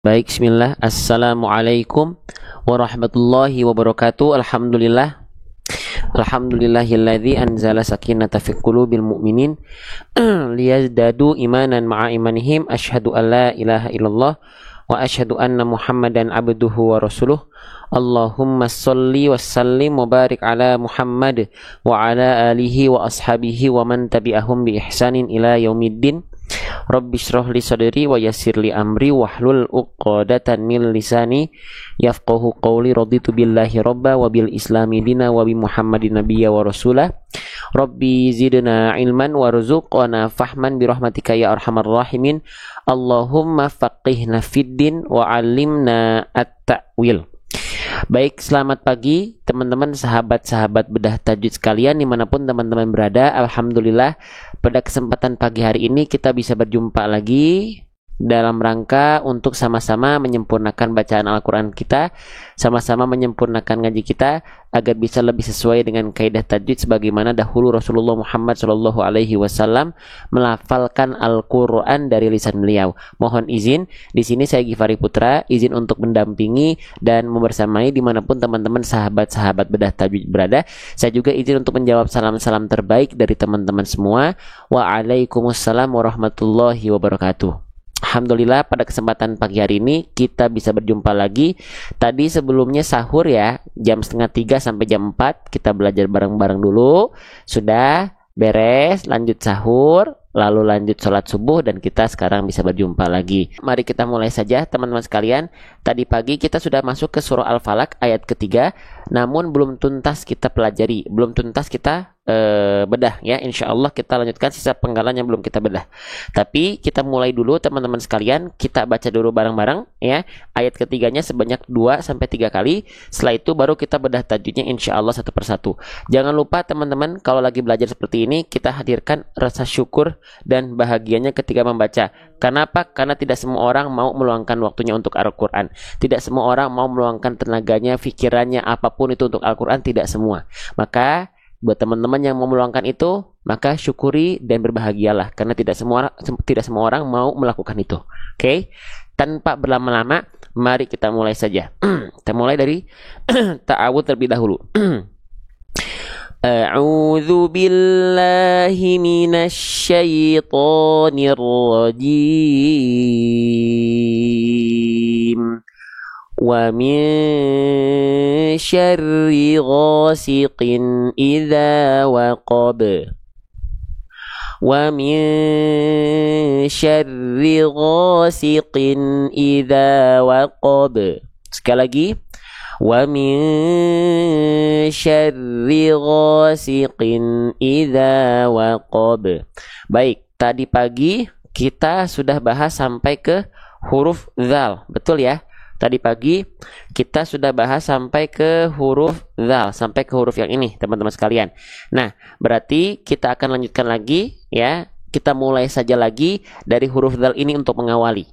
Baik, bismillah. Assalamualaikum warahmatullahi wabarakatuh. Alhamdulillahilladzi anzala sakinata fi qulubil mu'minin liyazdadu imanan ma'a imanihim. Asyhadu an la ilaha illallah wa asyhadu anna Muhammadan abduhu wa rasuluh. Allahumma sholli wa sallim wa barik ala Muhammad wa ala alihi wa ashabihi wa man tabi'ahum bi ihsanin ila yaumiddin. Rabbi shrah li sadri wa yassir li amri wahlul 'uqdatan min lisani yafqahu qawli. Raditu billahi robba wa bil islami dina wa bi Muhammadin nabiyya wa rasulah. Rabbi zidna ilman warzuqna fahman bi rahmatika ya arhamar rahimin. Allahumma faqihna fid din wa 'allimna at-ta'wil. Baik, selamat pagi teman-teman, sahabat-sahabat bedah tajwid sekalian dimanapun teman-teman berada. Alhamdulillah, pada kesempatan pagi hari ini kita bisa berjumpa lagi dalam rangka untuk sama-sama menyempurnakan bacaan Al-Quran kita, sama-sama menyempurnakan ngaji kita agar bisa lebih sesuai dengan kaidah tajwid sebagaimana dahulu Rasulullah Muhammad SAW melafalkan Al-Quran dari lisan beliau. Mohon izin, di sini saya Gifari Putra, izin untuk mendampingi dan membersamai dimanapun teman-teman sahabat-sahabat bedah tajwid berada. Saya juga izin untuk menjawab salam-salam terbaik dari teman-teman semua. Waalaikumsalam warahmatullahi wabarakatuh. Alhamdulillah, pada kesempatan pagi hari ini kita bisa berjumpa lagi. Tadi sebelumnya sahur ya, jam 2:30 sampai jam 4 kita belajar bareng-bareng dulu. Sudah beres, lanjut sahur, lalu lanjut sholat subuh, dan kita sekarang bisa berjumpa lagi. Mari kita mulai saja teman-teman sekalian. Tadi pagi kita sudah masuk ke surah Al-Falaq ayat ketiga, namun belum tuntas kita pelajari, belum tuntas kita bedah ya. Insya Allah kita lanjutkan sisa penggalan yang belum kita bedah. Tapi kita mulai dulu teman-teman sekalian, kita baca dulu bareng-bareng ya. Ayat ketiganya sebanyak 2-3 kali. Setelah itu baru kita bedah tajwidnya insya Allah satu persatu. Jangan lupa teman-teman, kalau lagi belajar seperti ini kita hadirkan rasa syukur dan bahagianya ketika membaca. Kenapa? Karena tidak semua orang mau meluangkan waktunya untuk Al-Quran. Tidak semua orang mau meluangkan tenaganya, pikirannya, apapun itu untuk Al-Quran. Tidak semua. Maka buat teman-teman yang mau meluangkan itu, maka syukuri dan berbahagialah, karena tidak semua orang mau melakukan itu. Oke? Tanpa berlama-lama, mari kita mulai saja. Kita mulai dari ta'awudz terlebih dahulu. A'udzu billahi minasy syaithanir rajim. Wa min syarri ghasiqin idza waqab. Wa min syarri ghasiqin idza waqab. Sekali lagi. Wa min syarri ghasiqin idza waqab. Baik, tadi pagi kita sudah bahas sampai ke huruf dzal, betul ya? Tadi pagi kita sudah bahas sampai ke huruf dzal, sampai ke huruf yang ini teman-teman sekalian. Nah, berarti kita akan lanjutkan lagi ya. Kita mulai saja lagi dari huruf dzal ini untuk mengawali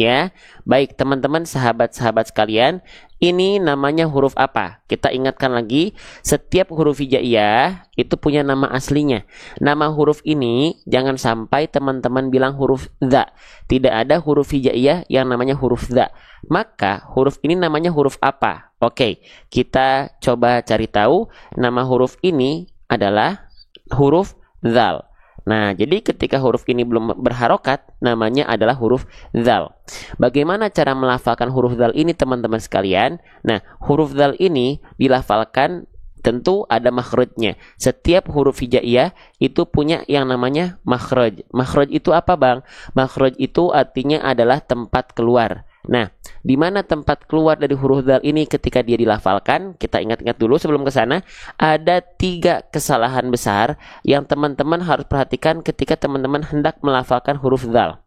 ya. Baik teman-teman sahabat-sahabat sekalian, ini namanya huruf apa? Kita ingatkan lagi, setiap huruf hijaiyah itu punya nama aslinya. Nama huruf ini jangan sampai teman-teman bilang huruf dza. Tidak ada huruf hijaiyah yang namanya huruf dza. Maka huruf ini namanya huruf apa? Oke, kita coba cari tahu. Nama huruf ini adalah huruf dzal. Nah, jadi ketika huruf ini belum berharokat, namanya adalah huruf dzal. Bagaimana cara melafalkan huruf dzal ini teman-teman sekalian? Nah, huruf dzal ini dilafalkan tentu ada makhrajnya. Setiap huruf hijaiyah itu punya yang namanya makhraj. Makhraj itu apa, Bang? Makhraj itu artinya adalah tempat keluar. Nah, di mana tempat keluar dari huruf dzal ini ketika dia dilafalkan? Kita ingat-ingat dulu sebelum ke sana. Ada 3 kesalahan besar yang teman-teman harus perhatikan ketika teman-teman hendak melafalkan huruf dzal.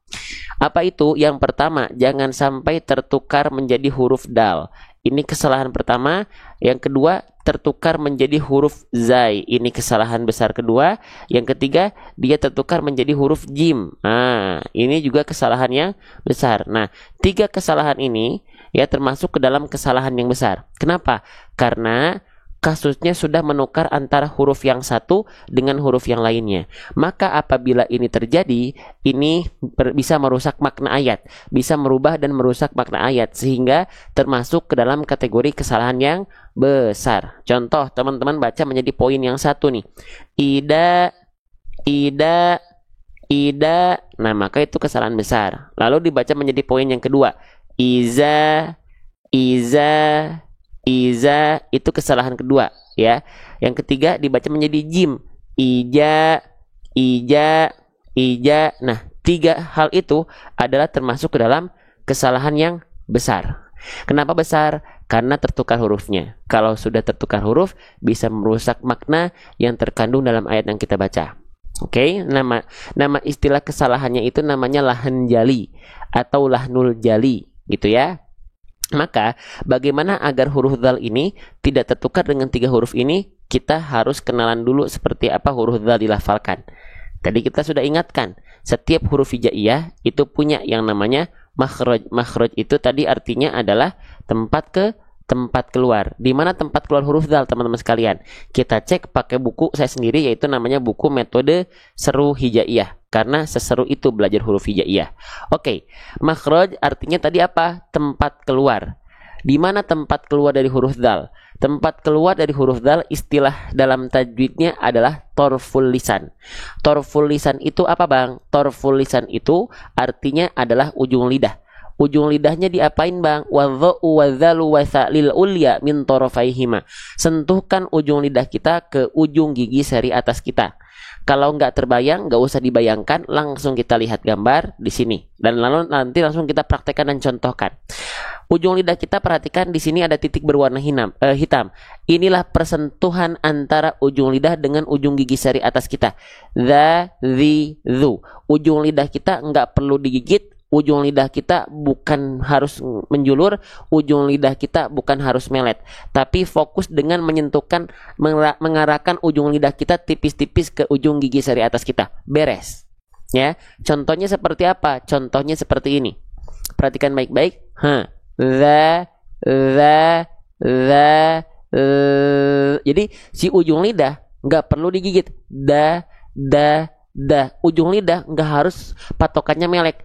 Apa itu? Yang pertama, jangan sampai tertukar menjadi huruf dal. Ini kesalahan pertama. Yang kedua, tertukar menjadi huruf zai. Ini kesalahan besar kedua. Yang ketiga, dia tertukar menjadi huruf jim. Nah, ini juga kesalahan yang besar. Nah, 3 kesalahan ini ya termasuk ke dalam kesalahan yang besar. Kenapa? Karena kasusnya sudah menukar antara huruf yang satu dengan huruf yang lainnya. Maka apabila ini terjadi, ini bisa merusak makna ayat, bisa merubah dan merusak makna ayat, sehingga termasuk ke dalam kategori kesalahan yang besar. Contoh, teman-teman baca menjadi poin yang satu nih. Ida, ida, ida. Nah, maka itu kesalahan besar. Lalu dibaca menjadi poin yang kedua. Iza, iza, iza, itu kesalahan kedua ya. Yang ketiga dibaca menjadi jim. Ija, ija, ija. Nah, tiga hal itu adalah termasuk ke dalam kesalahan yang besar. Kenapa besar? Karena tertukar hurufnya. Kalau sudah tertukar huruf, bisa merusak makna yang terkandung dalam ayat yang kita baca. Oke, nama istilah kesalahannya itu namanya lahan jali atau lahnul jali, gitu ya. Maka bagaimana agar huruf dzal ini tidak tertukar dengan tiga huruf ini? Kita harus kenalan dulu seperti apa huruf dzal dilafalkan. Tadi kita sudah ingatkan, setiap huruf hijaiyah itu punya yang namanya makhraj. Makhraj itu tadi artinya adalah tempat keluar. Di mana tempat keluar huruf dzal, teman-teman sekalian? Kita cek pakai buku saya sendiri, yaitu namanya buku metode seru hijaiyah. Karena seseru itu belajar huruf hijaiyah. Oke, makhraj artinya tadi apa? Tempat keluar. Di mana tempat keluar dari huruf dzal? Tempat keluar dari huruf dzal istilah dalam tajwidnya adalah torful lisan. Torful lisan itu apa, Bang? Torful lisan itu artinya adalah ujung lidah. Ujung lidahnya diapain, Bang? Wadha'u wadhalu wasalil ulya min torofaihima. Sentuhkan ujung lidah kita ke ujung gigi seri atas kita. Kalau nggak terbayang, nggak usah dibayangkan, langsung kita lihat gambar di sini. Dan lalu nanti langsung kita praktekkan dan contohkan. Ujung lidah kita perhatikan di sini ada titik berwarna hitam. Inilah persentuhan antara ujung lidah dengan ujung gigi seri atas kita. The, zu. Ujung lidah kita nggak perlu digigit. Ujung lidah kita bukan harus menjulur, ujung lidah kita bukan harus melet, tapi fokus dengan menyentuhkan, mengarahkan ujung lidah kita tipis-tipis ke ujung gigi seri atas kita. Beres. Ya, contohnya seperti apa? Contohnya seperti ini. Perhatikan baik-baik. Jadi si ujung lidah nggak perlu digigit. Da. Ujung lidah nggak harus patokannya melet,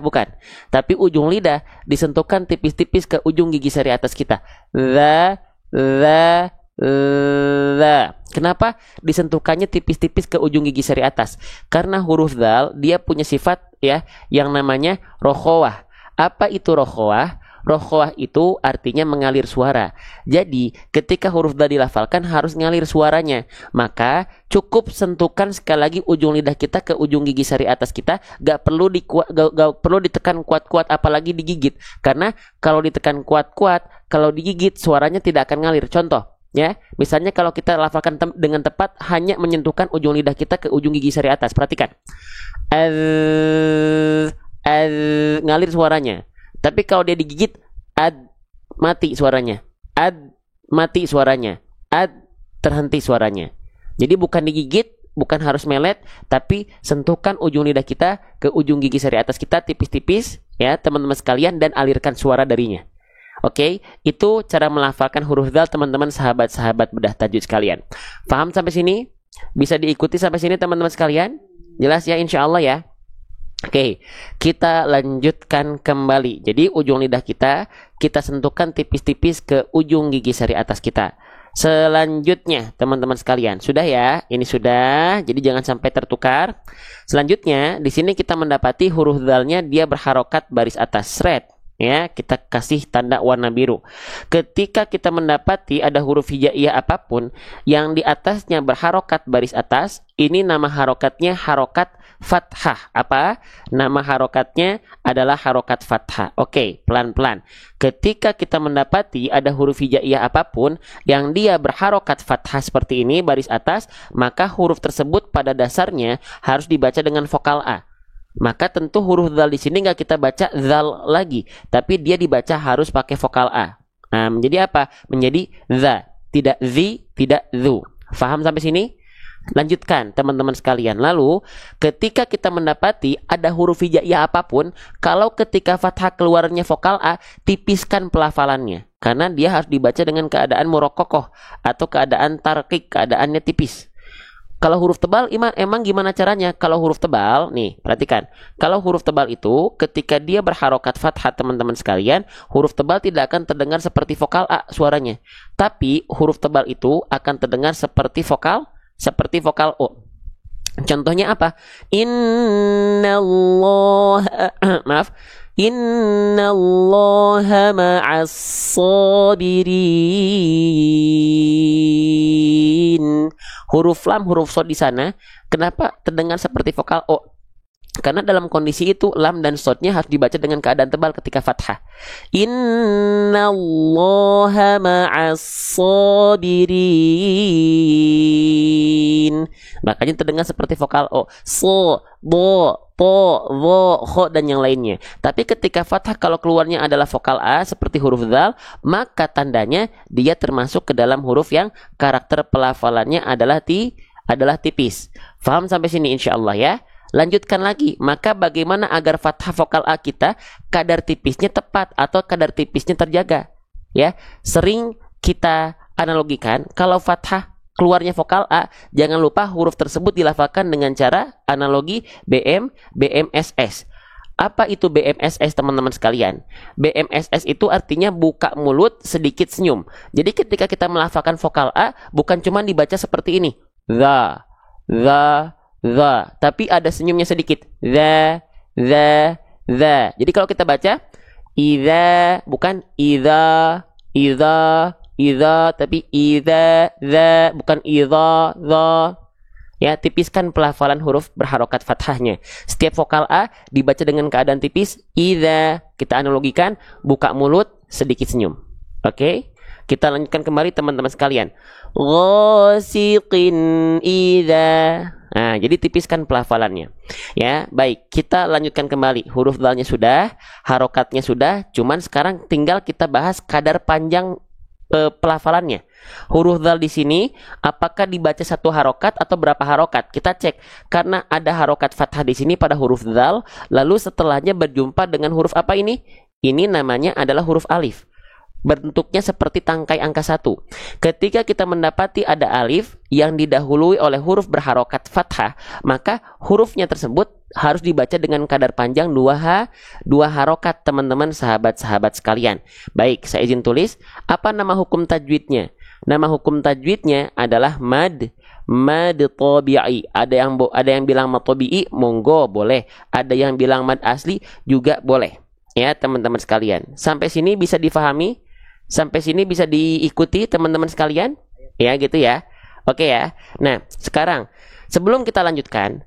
bukan. Tapi ujung lidah disentuhkan tipis-tipis ke ujung gigi seri atas kita. Kenapa disentuhkannya tipis-tipis ke ujung gigi seri atas? Karena huruf dzal dia punya sifat ya yang namanya rokhawah. Apa itu rokhawah? Rokhawah itu artinya mengalir suara. Jadi ketika huruf dzal dilafalkan harus ngalir suaranya. Maka cukup sentuhkan sekali lagi ujung lidah kita ke ujung gigi seri atas kita. Gak perlu ditekan kuat-kuat, apalagi digigit. Karena kalau ditekan kuat-kuat, kalau digigit suaranya tidak akan ngalir. Contoh ya, misalnya kalau kita lafalkan dengan tepat hanya menyentuhkan ujung lidah kita ke ujung gigi seri atas. Perhatikan, ngalir suaranya. Tapi kalau dia digigit, mati suaranya. Mati suaranya. Terhenti suaranya. Jadi bukan digigit, bukan harus melet, tapi sentuhkan ujung lidah kita ke ujung gigi seri atas kita tipis-tipis ya, teman-teman sekalian, dan alirkan suara darinya. Oke, itu cara melafalkan huruf dzal, teman-teman sahabat-sahabat bedah tajwid sekalian. Paham sampai sini? Bisa diikuti sampai sini, teman-teman sekalian? Jelas ya, insya Allah ya. Oke, kita lanjutkan kembali. Jadi ujung lidah kita sentuhkan tipis-tipis ke ujung gigi seri atas kita. Selanjutnya, teman-teman sekalian, sudah ya? Ini sudah. Jadi jangan sampai tertukar. Selanjutnya, di sini kita mendapati huruf dzalnya dia berharokat baris atas, red. Ya, kita kasih tanda warna biru. Ketika kita mendapati ada huruf hijaiyah apapun yang di atasnya berharokat baris atas, ini nama harokatnya harokat fathah. Apa? Nama harokatnya adalah harokat fathah. Oke, pelan-pelan. Ketika kita mendapati ada huruf hijaiyah apapun yang dia berharokat fathah seperti ini baris atas, maka huruf tersebut pada dasarnya harus dibaca dengan vokal A. Maka tentu huruf dzal di sini nggak kita baca dzal lagi, tapi dia dibaca harus pakai vokal A. Nah, menjadi apa? Menjadi za, tidak zi, tidak zu. Faham sampai sini? Lanjutkan teman-teman sekalian. Lalu ketika kita mendapati ada huruf hijaiyah apapun, kalau ketika fathah keluarnya vokal A, tipiskan pelafalannya. Karena dia harus dibaca dengan keadaan murokokoh atau keadaan tarkik, keadaannya tipis. Kalau huruf tebal, emang gimana caranya? Kalau huruf tebal, nih perhatikan. Kalau huruf tebal itu ketika dia berharokat fathah teman-teman sekalian, huruf tebal tidak akan terdengar seperti vokal A suaranya. Tapi huruf tebal itu akan terdengar seperti vokal O. Contohnya apa? Innallaha maaf. Innallaha ma'as sabirin. Huruf lam, huruf shad di sana kenapa terdengar seperti vokal O? Karena dalam kondisi itu lam dan shadnya harus dibaca dengan keadaan tebal ketika fathah. Innallaha ma'as sabirin. Makanya terdengar seperti vokal O. So, do, to, vo, kho, dan yang lainnya. Tapi ketika fathah kalau keluarnya adalah vokal A seperti huruf dzal, maka tandanya dia termasuk ke dalam huruf yang karakter pelafalannya adalah tipis. Faham sampai sini insyaallah ya? Lanjutkan lagi, maka bagaimana agar fathah vokal A kita kadar tipisnya tepat atau kadar tipisnya terjaga? Ya, sering kita analogikan kalau fathah keluarnya vokal A, jangan lupa huruf tersebut dilafalkan dengan cara analogi BMSS. Apa itu BMSS teman-teman sekalian? BMSS itu artinya buka mulut sedikit senyum. Jadi ketika kita melafalkan vokal A, bukan cuma dibaca seperti ini, the, tapi ada senyumnya sedikit. The. Jadi kalau kita baca idza, bukan idza, tapi idza, bukan idza, the. Ya, tipiskan pelafalan huruf berharokat fathahnya. Setiap vokal A dibaca dengan keadaan tipis idza. Kita analogikan buka mulut sedikit senyum. Oke? Kita lanjutkan kembali teman-teman sekalian. Ghasiqin idza. Nah, jadi tipiskan pelafalannya. Ya, baik. Kita lanjutkan kembali. Huruf dzalnya sudah, harokatnya sudah, cuman sekarang tinggal kita bahas kadar panjang pelafalannya. Huruf dzal di sini apakah dibaca satu harokat atau berapa harokat? Kita cek. Karena ada harokat fathah di sini pada huruf dzal, lalu setelahnya berjumpa dengan huruf apa ini? Ini namanya adalah huruf alif. Bentuknya seperti tangkai angka 1. Ketika kita mendapati ada alif yang didahului oleh huruf berharokat fathah, maka hurufnya tersebut harus dibaca dengan kadar panjang 2 harokat teman-teman sahabat-sahabat sekalian. Baik, saya izin tulis. Apa nama hukum tajwidnya? Nama hukum tajwidnya adalah mad tabi'i. Ada yang bilang mad tabi'i, monggo boleh. Ada yang bilang mad asli juga boleh. Ya, teman-teman sekalian. Sampai sini bisa difahami? Sampai sini bisa diikuti teman-teman sekalian? Ya gitu ya. Oke ya. Nah, sekarang sebelum kita lanjutkan,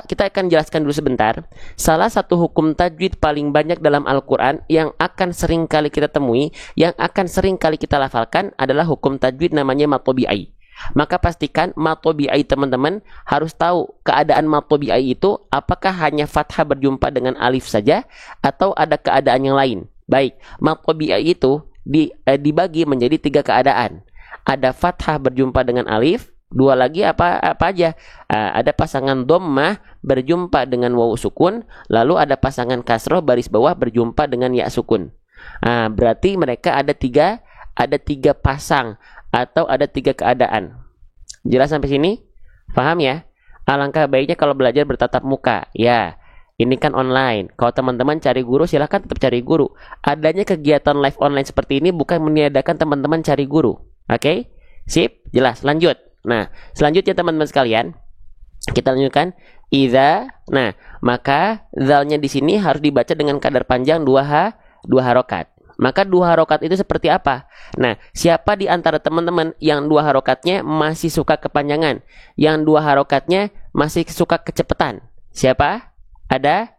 kita akan jelaskan dulu sebentar. Salah satu hukum tajwid paling banyak dalam Al-Quran yang akan sering kali kita temui, yang akan sering kali kita lafalkan adalah hukum tajwid namanya mad tabi'i. Maka pastikan mad tabi'i teman-teman harus tahu keadaan mad tabi'i itu apakah hanya fathah berjumpa dengan alif saja atau ada keadaan yang lain. Baik, mad tabi'i itu dibagi menjadi 3 keadaan. Ada fathah berjumpa dengan alif, 2 lagi apa aja? Ada pasangan dhammah berjumpa dengan wawu sukun, lalu ada pasangan kasroh baris bawah berjumpa dengan ya sukun. Berarti mereka ada 3 pasang atau ada 3 keadaan. Jelas sampai sini? Paham ya? Alangkah baiknya kalau belajar bertatap muka. Ya. Ini kan online. Kalau teman-teman cari guru, silahkan tetap cari guru. Adanya kegiatan live online seperti ini bukan meniadakan teman-teman cari guru. Oke? Sip? Jelas. Lanjut. Nah, selanjutnya teman-teman sekalian, kita lanjutkan. Idza. Nah, maka zalnya di sini harus dibaca dengan kadar panjang 2 harokat. Maka 2 harokat itu seperti apa? Nah, siapa di antara teman-teman yang 2 harokatnya masih suka kepanjangan? Yang 2 harokatnya masih suka kecepatan? Siapa? Ada?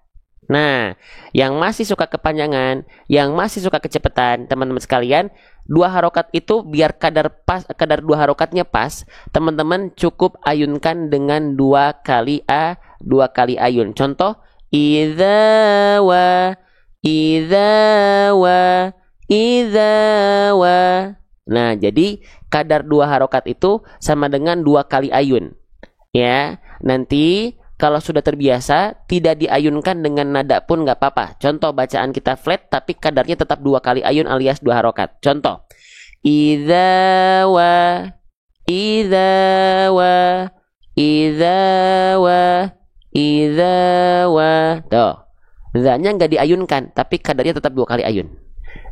Nah, yang masih suka kepanjangan, yang masih suka kecepatan, teman-teman sekalian, 2 harokat itu biar kadar 2 harokatnya pas, teman-teman cukup ayunkan dengan 2 kali ayun. Contoh, idza wa. Nah, jadi kadar 2 harokat itu sama dengan 2 kali ayun. Ya, nanti kalau sudah terbiasa tidak diayunkan dengan nada pun nggak apa-apa. Contoh bacaan kita flat tapi kadarnya tetap 2 kali ayun alias 2 harokat. Contoh, idza wa, idza wa, idza wa, idza wa. Tuh, zanya nggak diayunkan tapi kadarnya tetap 2 kali ayun.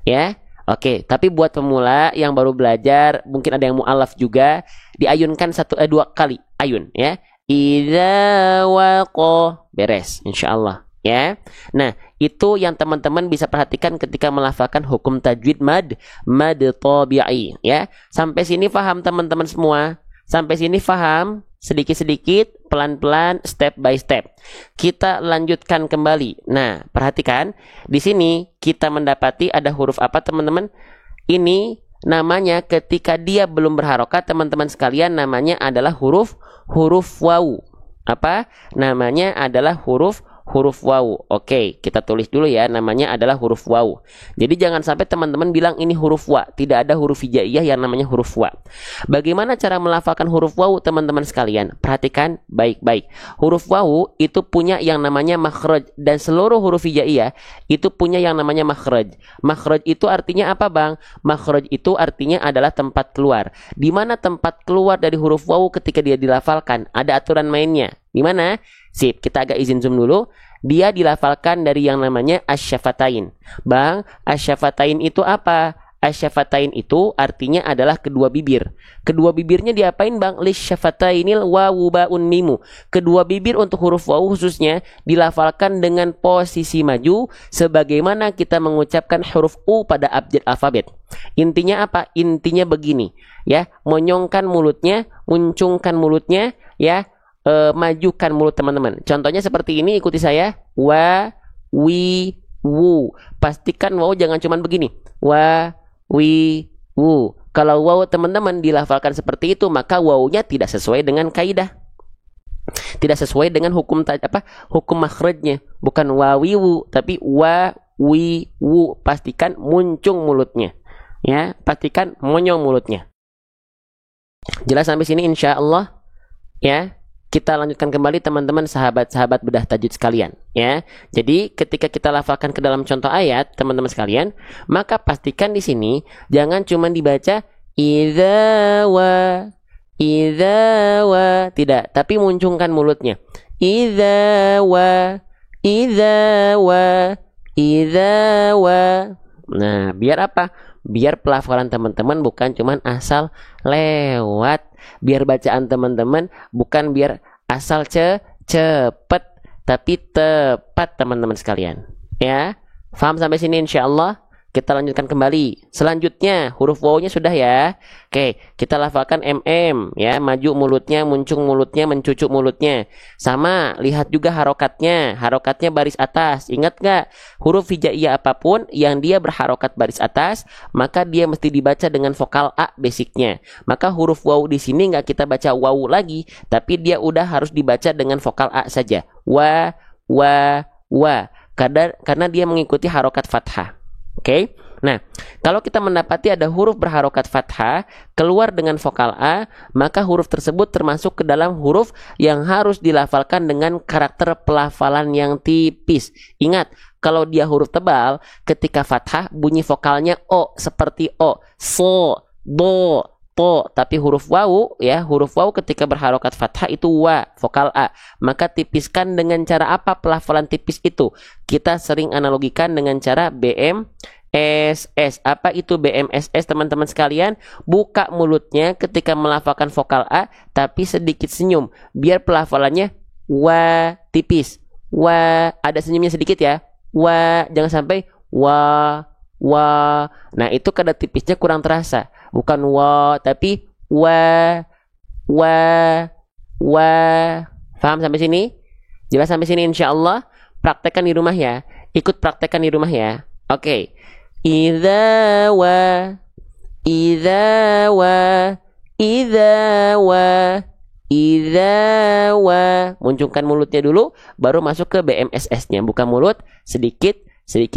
Ya, oke. Tapi buat pemula yang baru belajar, mungkin ada yang mu'alaf juga, diayunkan 2 kali ayun. Ya. Idza waqa, beres insyaallah ya. Nah, itu yang teman-teman bisa perhatikan ketika melafalkan hukum tajwid mad tabi'i ya. Sampai sini paham teman-teman semua? Sampai sini paham? Sedikit-sedikit, pelan-pelan, step by step. Kita lanjutkan kembali. Nah, perhatikan di sini kita mendapati ada huruf apa teman-teman? Ini namanya ketika dia belum berharokat, teman-teman sekalian, namanya adalah huruf wawu. Apa? Namanya adalah huruf wawu. Oke, kita tulis dulu ya, namanya adalah huruf wawu. Jadi jangan sampai teman-teman bilang ini huruf wa. Tidak ada huruf hijaiyah yang namanya huruf wa. Bagaimana cara melafalkan huruf wawu teman-teman sekalian? Perhatikan baik-baik. Huruf wawu itu punya yang namanya makhraj, dan seluruh huruf hijaiyah itu punya yang namanya makhraj. Makhraj itu artinya apa, Bang? Makhraj itu artinya adalah tempat keluar. Di mana tempat keluar dari huruf wawu ketika dia dilafalkan? Ada aturan mainnya. Di mana? Sip, kita agak izin zoom dulu. Dia dilafalkan dari yang namanya asyafatain. Bang, asyafatain itu apa? Asyafatain itu artinya adalah kedua bibir. Kedua bibirnya diapain, Bang? Lisyafatainil wawu ba'un mimu. Kedua bibir untuk huruf wawu khususnya dilafalkan dengan posisi maju sebagaimana kita mengucapkan huruf U pada abjad alfabet. Intinya apa? Intinya begini, ya. Monyongkan mulutnya, muncungkan mulutnya, ya. Majukan mulut teman-teman. Contohnya seperti ini, ikuti saya. Wa, wi, wu. Pastikan wawu jangan cuman begini. Wa, wi, wu. Kalau wawu teman-teman dilafalkan seperti itu, maka wawunya tidak sesuai dengan kaidah. Tidak sesuai dengan hukum hukum makhrajnya. Bukan wa, wi, wu, tapi wa, wi, wu. Pastikan muncung mulutnya. Ya, pastikan monyong mulutnya. Jelas sampai sini insya Allah? Ya. Kita lanjutkan kembali teman-teman sahabat-sahabat bedah tajwid sekalian ya. Jadi ketika kita lafalkan ke dalam contoh ayat teman-teman sekalian, maka pastikan di sini jangan cuma dibaca idza wa, tidak, tapi muncungkan mulutnya. Idza wa, idza wa, idza wa. Nah, biar apa? Biar pelafalan teman-teman bukan cuman asal lewat. Biar bacaan teman-teman bukan biar asal cepet, tapi tepat teman-teman sekalian. Ya, paham sampai sini insya Allah? Kita lanjutkan kembali. Selanjutnya huruf wawunya sudah ya. Oke, kita lafalkan ya, maju mulutnya, muncung mulutnya, mencucuk mulutnya. Sama, lihat juga harokatnya. Harokatnya baris atas. Ingat gak? Huruf hijaiyah apapun yang dia berharokat baris atas, maka dia mesti dibaca dengan vokal A basicnya. Maka huruf wawu di sini nggak kita baca wawu lagi, tapi dia udah harus dibaca dengan vokal A saja. Wa. Karena dia mengikuti harokat fathah. Oke. Nah, kalau kita mendapati ada huruf berharokat fathah keluar dengan vokal A, maka huruf tersebut termasuk ke dalam huruf yang harus dilafalkan dengan karakter pelafalan yang tipis. Ingat, kalau dia huruf tebal, ketika fathah bunyi vokalnya O seperti O, so, do, to. Tapi huruf wawu ya, huruf wawu ketika berharokat fathah itu wa, vokal A. Maka tipiskan dengan cara apa pelafalan tipis itu? Kita sering analogikan dengan cara BMSS. Apa itu BMSS teman-teman sekalian? Buka mulutnya ketika melafalkan vokal A, tapi sedikit senyum. Biar pelafalannya wa tipis. Wa, ada senyumnya sedikit ya. Wa, jangan sampai wa. Nah, itu kadar tipisnya kurang terasa. Bukan wa, tapi wa. Paham sampai sini? Jelas sampai sini insya Allah? Praktekkan di rumah ya. Ikut praktekkan di rumah ya. Oke. Idza wa, idza wa. Muncungkan mulutnya dulu, baru masuk ke BMSS-nya. Buka mulut, sedikit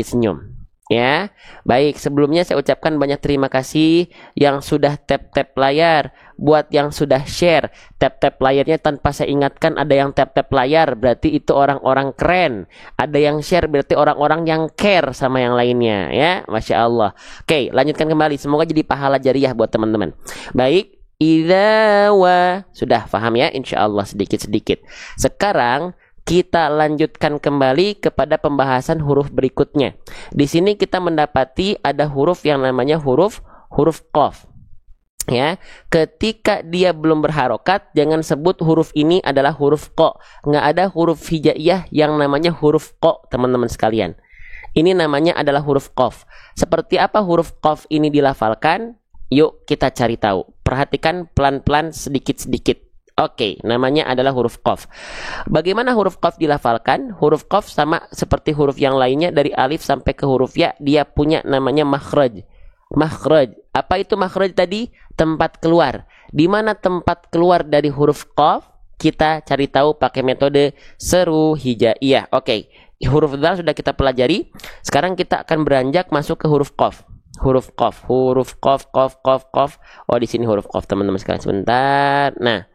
senyum. Ya, baik. Sebelumnya saya ucapkan banyak terima kasih yang sudah tap-tap layar. Buat yang sudah share, tap-tap layarnya tanpa saya ingatkan ada yang tap-tap layar, berarti itu orang-orang keren. Ada yang share, berarti orang-orang yang care sama yang lainnya. Ya, Masya Allah. Oke, lanjutkan kembali. Semoga jadi pahala jariah buat teman-teman. Baik. Idza wa. Sudah paham ya? Insya Allah sedikit-sedikit. Sekarang kita lanjutkan kembali kepada pembahasan huruf berikutnya. Di sini kita mendapati ada huruf yang namanya huruf qaf. Ya, ketika dia belum berharokat, jangan sebut huruf ini adalah huruf qa. Nggak ada huruf hijaiyah yang namanya huruf qa, teman-teman sekalian. Ini namanya adalah huruf qaf. Seperti apa huruf qaf ini dilafalkan? Yuk kita cari tahu. Perhatikan pelan-pelan sedikit-sedikit. Oke, namanya adalah huruf qaf. Bagaimana huruf qaf dilafalkan? Huruf qaf sama seperti huruf yang lainnya dari alif sampai ke huruf ya, dia punya namanya makhraj. Makhraj. Apa itu makhraj tadi? Tempat keluar. Di mana tempat keluar dari huruf qaf? Kita cari tahu pakai metode seru hijaiyah. Oke, huruf dzal sudah kita pelajari. Sekarang kita akan beranjak masuk ke huruf qaf. Huruf qaf, huruf qaf, qaf. Oh, di sini huruf qaf, teman-teman sekalian. Sebentar. Nah,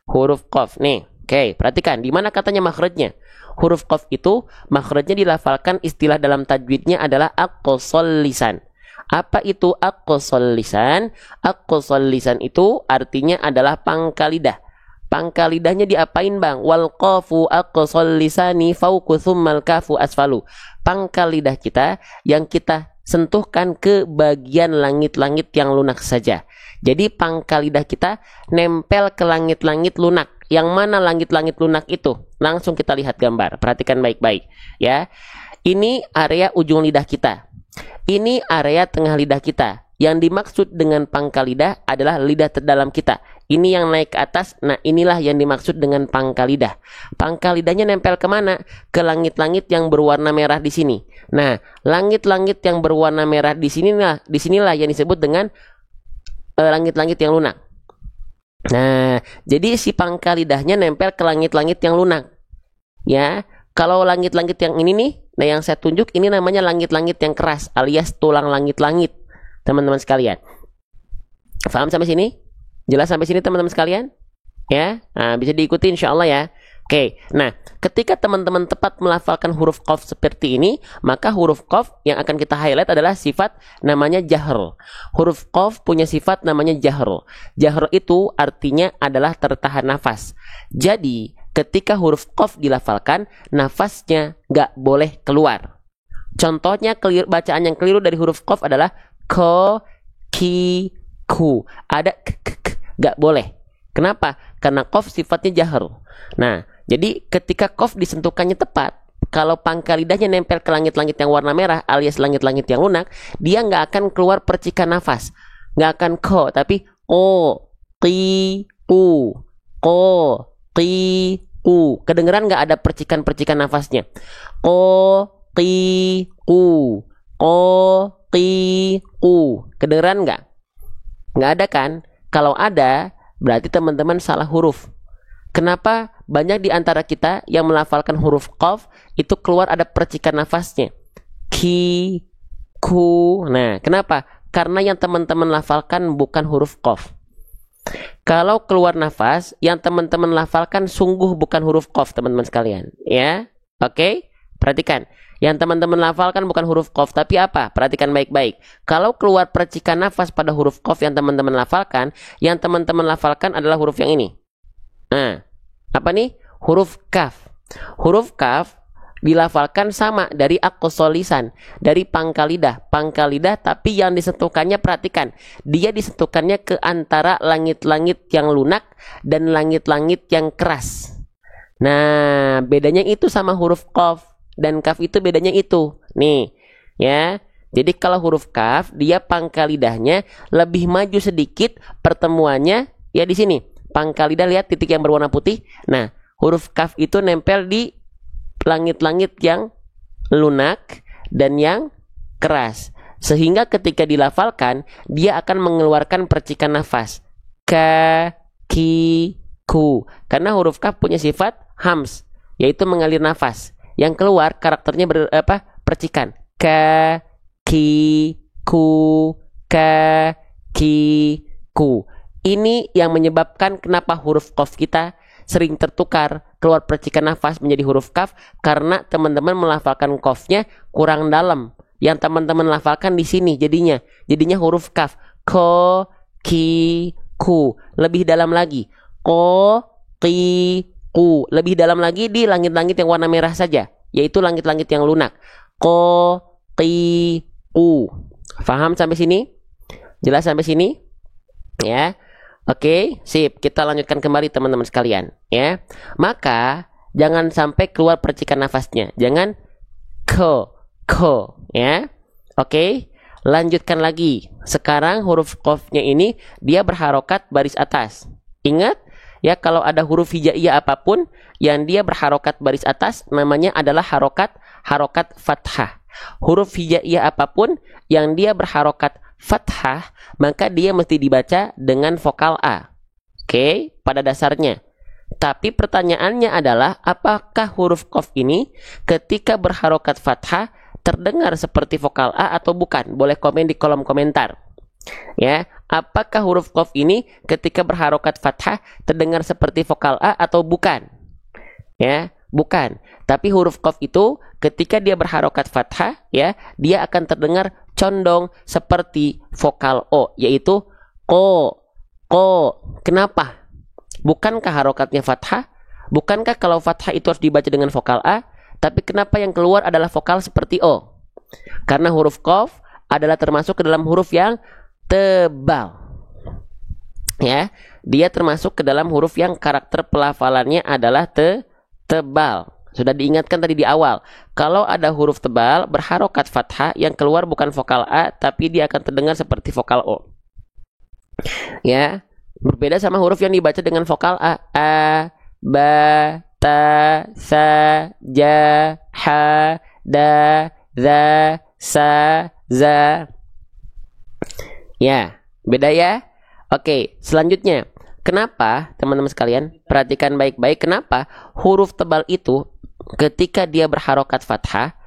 huruf qaf nih. Oke, perhatikan di mana katanya makhrajnya. Huruf qaf itu makhrajnya dilafalkan, istilah dalam tajwidnya adalah aqsal lisan. Apa itu aqsal lisan? Aqsal lisan itu artinya adalah pangkal lidah. Pangkal lidahnya diapain, Bang? Wal qafu aqsal lisani fawqu tsummal kafu asfalu. Pangkal lidah kita yang kita sentuhkan ke bagian langit-langit yang lunak saja. Jadi pangkal lidah kita nempel ke langit-langit lunak. Yang mana langit-langit lunak itu? Langsung kita lihat gambar. Perhatikan baik-baik ya. Ini area ujung lidah kita. Ini area tengah lidah kita. Yang dimaksud dengan pangkal lidah adalah lidah terdalam kita. Ini yang naik ke atas. Nah, inilah yang dimaksud dengan pangkal lidah. Pangkal lidahnya nempel kemana? Ke langit-langit yang berwarna merah di sini. Nah, langit-langit yang berwarna merah di sinilah yang disebut dengan langit-langit yang lunak. Nah, jadi si pangkal lidahnya nempel ke langit-langit yang lunak. Ya, kalau langit-langit yang ini nih, nah yang saya tunjuk ini namanya langit-langit yang keras alias tulang langit-langit. Teman-teman sekalian. Paham sampai sini? Jelas sampai sini teman-teman sekalian? Ya, nah, bisa diikuti insya Allah ya. Oke, nah ketika teman-teman tepat melafalkan huruf qaf seperti ini, maka huruf qaf yang akan kita highlight adalah sifat namanya jahr. Huruf qaf punya sifat namanya jahr. Jahr itu artinya adalah tertahan nafas. Jadi ketika huruf qaf dilafalkan, nafasnya nggak boleh keluar. Contohnya bacaan yang keliru dari huruf qaf adalah ko, ki, ku. Ada nggak boleh. Kenapa? Karena qaf sifatnya jahr. Nah, jadi ketika qaf disentuhkannya tepat, kalau pangkal lidahnya nempel ke langit-langit yang warna merah alias langit-langit yang lunak, dia nggak akan keluar percikan nafas. Nggak akan ko, tapi o, ki, u, ko, ki, u. Kedengeran nggak ada percikan-percikan nafasnya? Ko, ki, u, ko, ki, u. Kedengeran nggak? Nggak ada kan? Kalau ada, berarti teman-teman salah huruf. Kenapa banyak di antara kita yang melafalkan huruf qaf itu keluar ada percikan nafasnya? Ki, ku. Nah, kenapa? Karena yang teman-teman lafalkan bukan huruf qaf. Kalau keluar nafas, yang teman-teman lafalkan sungguh bukan huruf qaf, teman-teman sekalian. Ya, oke? Perhatikan. Yang teman-teman lafalkan bukan huruf qaf, tapi apa? Perhatikan baik-baik. Kalau keluar percikan nafas pada huruf qaf yang teman-teman lafalkan adalah huruf yang ini. Nah, apa nih? Huruf kaf. Huruf kaf dilafalkan sama dari aqsal lisan, dari pangkal lidah. Pangkal lidah tapi yang disentuhkannya, perhatikan, dia disentuhkannya ke antara langit-langit yang lunak dan langit-langit yang keras. Nah, bedanya itu sama huruf qaf dan kaf itu bedanya itu. Nih, ya. Jadi kalau huruf kaf dia pangkal lidahnya lebih maju sedikit pertemuannya ya di sini. Pangkal lidah, lihat titik yang berwarna putih. Nah, huruf kaf itu nempel di langit-langit yang lunak dan yang keras. Sehingga ketika dilafalkan, dia akan mengeluarkan percikan nafas. Ka, ki, ku. Karena huruf kaf punya sifat hams, yaitu mengalir nafas. Yang keluar karakternya percikan. Ka, ki, ku, ka, ki, ku. Ini yang menyebabkan kenapa huruf qaf kita sering tertukar, keluar percikan nafas menjadi huruf kaf, karena teman-teman melafalkan qafnya kurang dalam. Yang teman-teman lafalkan di sini jadinya huruf kaf. Ko, ki, ku. Lebih dalam lagi. Ko, ki, ku. Lebih dalam lagi di langit-langit yang warna merah saja, yaitu langit-langit yang lunak. Ko, ki, ku. Faham sampai sini? Jelas sampai sini? Ya. Oke, sip. Kita lanjutkan kembali teman-teman sekalian, ya. Maka jangan sampai keluar percikan nafasnya. Jangan ko, ya. Oke, lanjutkan lagi. Sekarang huruf qafnya ini dia berharokat baris atas. Ingat, ya, kalau ada huruf hijaiyah apapun yang dia berharokat baris atas, namanya adalah harokat fathah. Huruf hijaiyah apapun yang dia berharokat fathah, maka dia mesti dibaca dengan vokal A. Oke, pada dasarnya. Tapi pertanyaannya adalah, apakah huruf qaf ini ketika berharokat fathah terdengar seperti vokal A atau bukan? Boleh komen di kolom komentar. Ya, apakah huruf qaf ini ketika berharokat fathah terdengar seperti vokal A atau bukan? Ya, bukan. Tapi huruf qaf itu ketika dia berharokat fathah, ya, dia akan terdengar condong seperti vokal O, yaitu ko. Kenapa? Bukankah harokatnya fathah? Bukankah kalau fathah itu harus dibaca dengan vokal A? Tapi kenapa yang keluar adalah vokal seperti O? Karena huruf qaf adalah termasuk ke dalam huruf yang tebal. Ya, dia termasuk ke dalam huruf yang karakter pelafalannya adalah tebal. Sudah diingatkan tadi di awal. Kalau ada huruf tebal berharokat fathah, yang keluar bukan vokal A, tapi dia akan terdengar seperti vokal O. Ya, berbeda sama huruf yang dibaca dengan vokal A. A, ba, ta, sa, ja, ha, da, za, sa, za. Ya, beda ya. Oke, selanjutnya. Kenapa, teman-teman sekalian? Perhatikan baik-baik. Kenapa huruf tebal itu ketika dia berharokat fathah,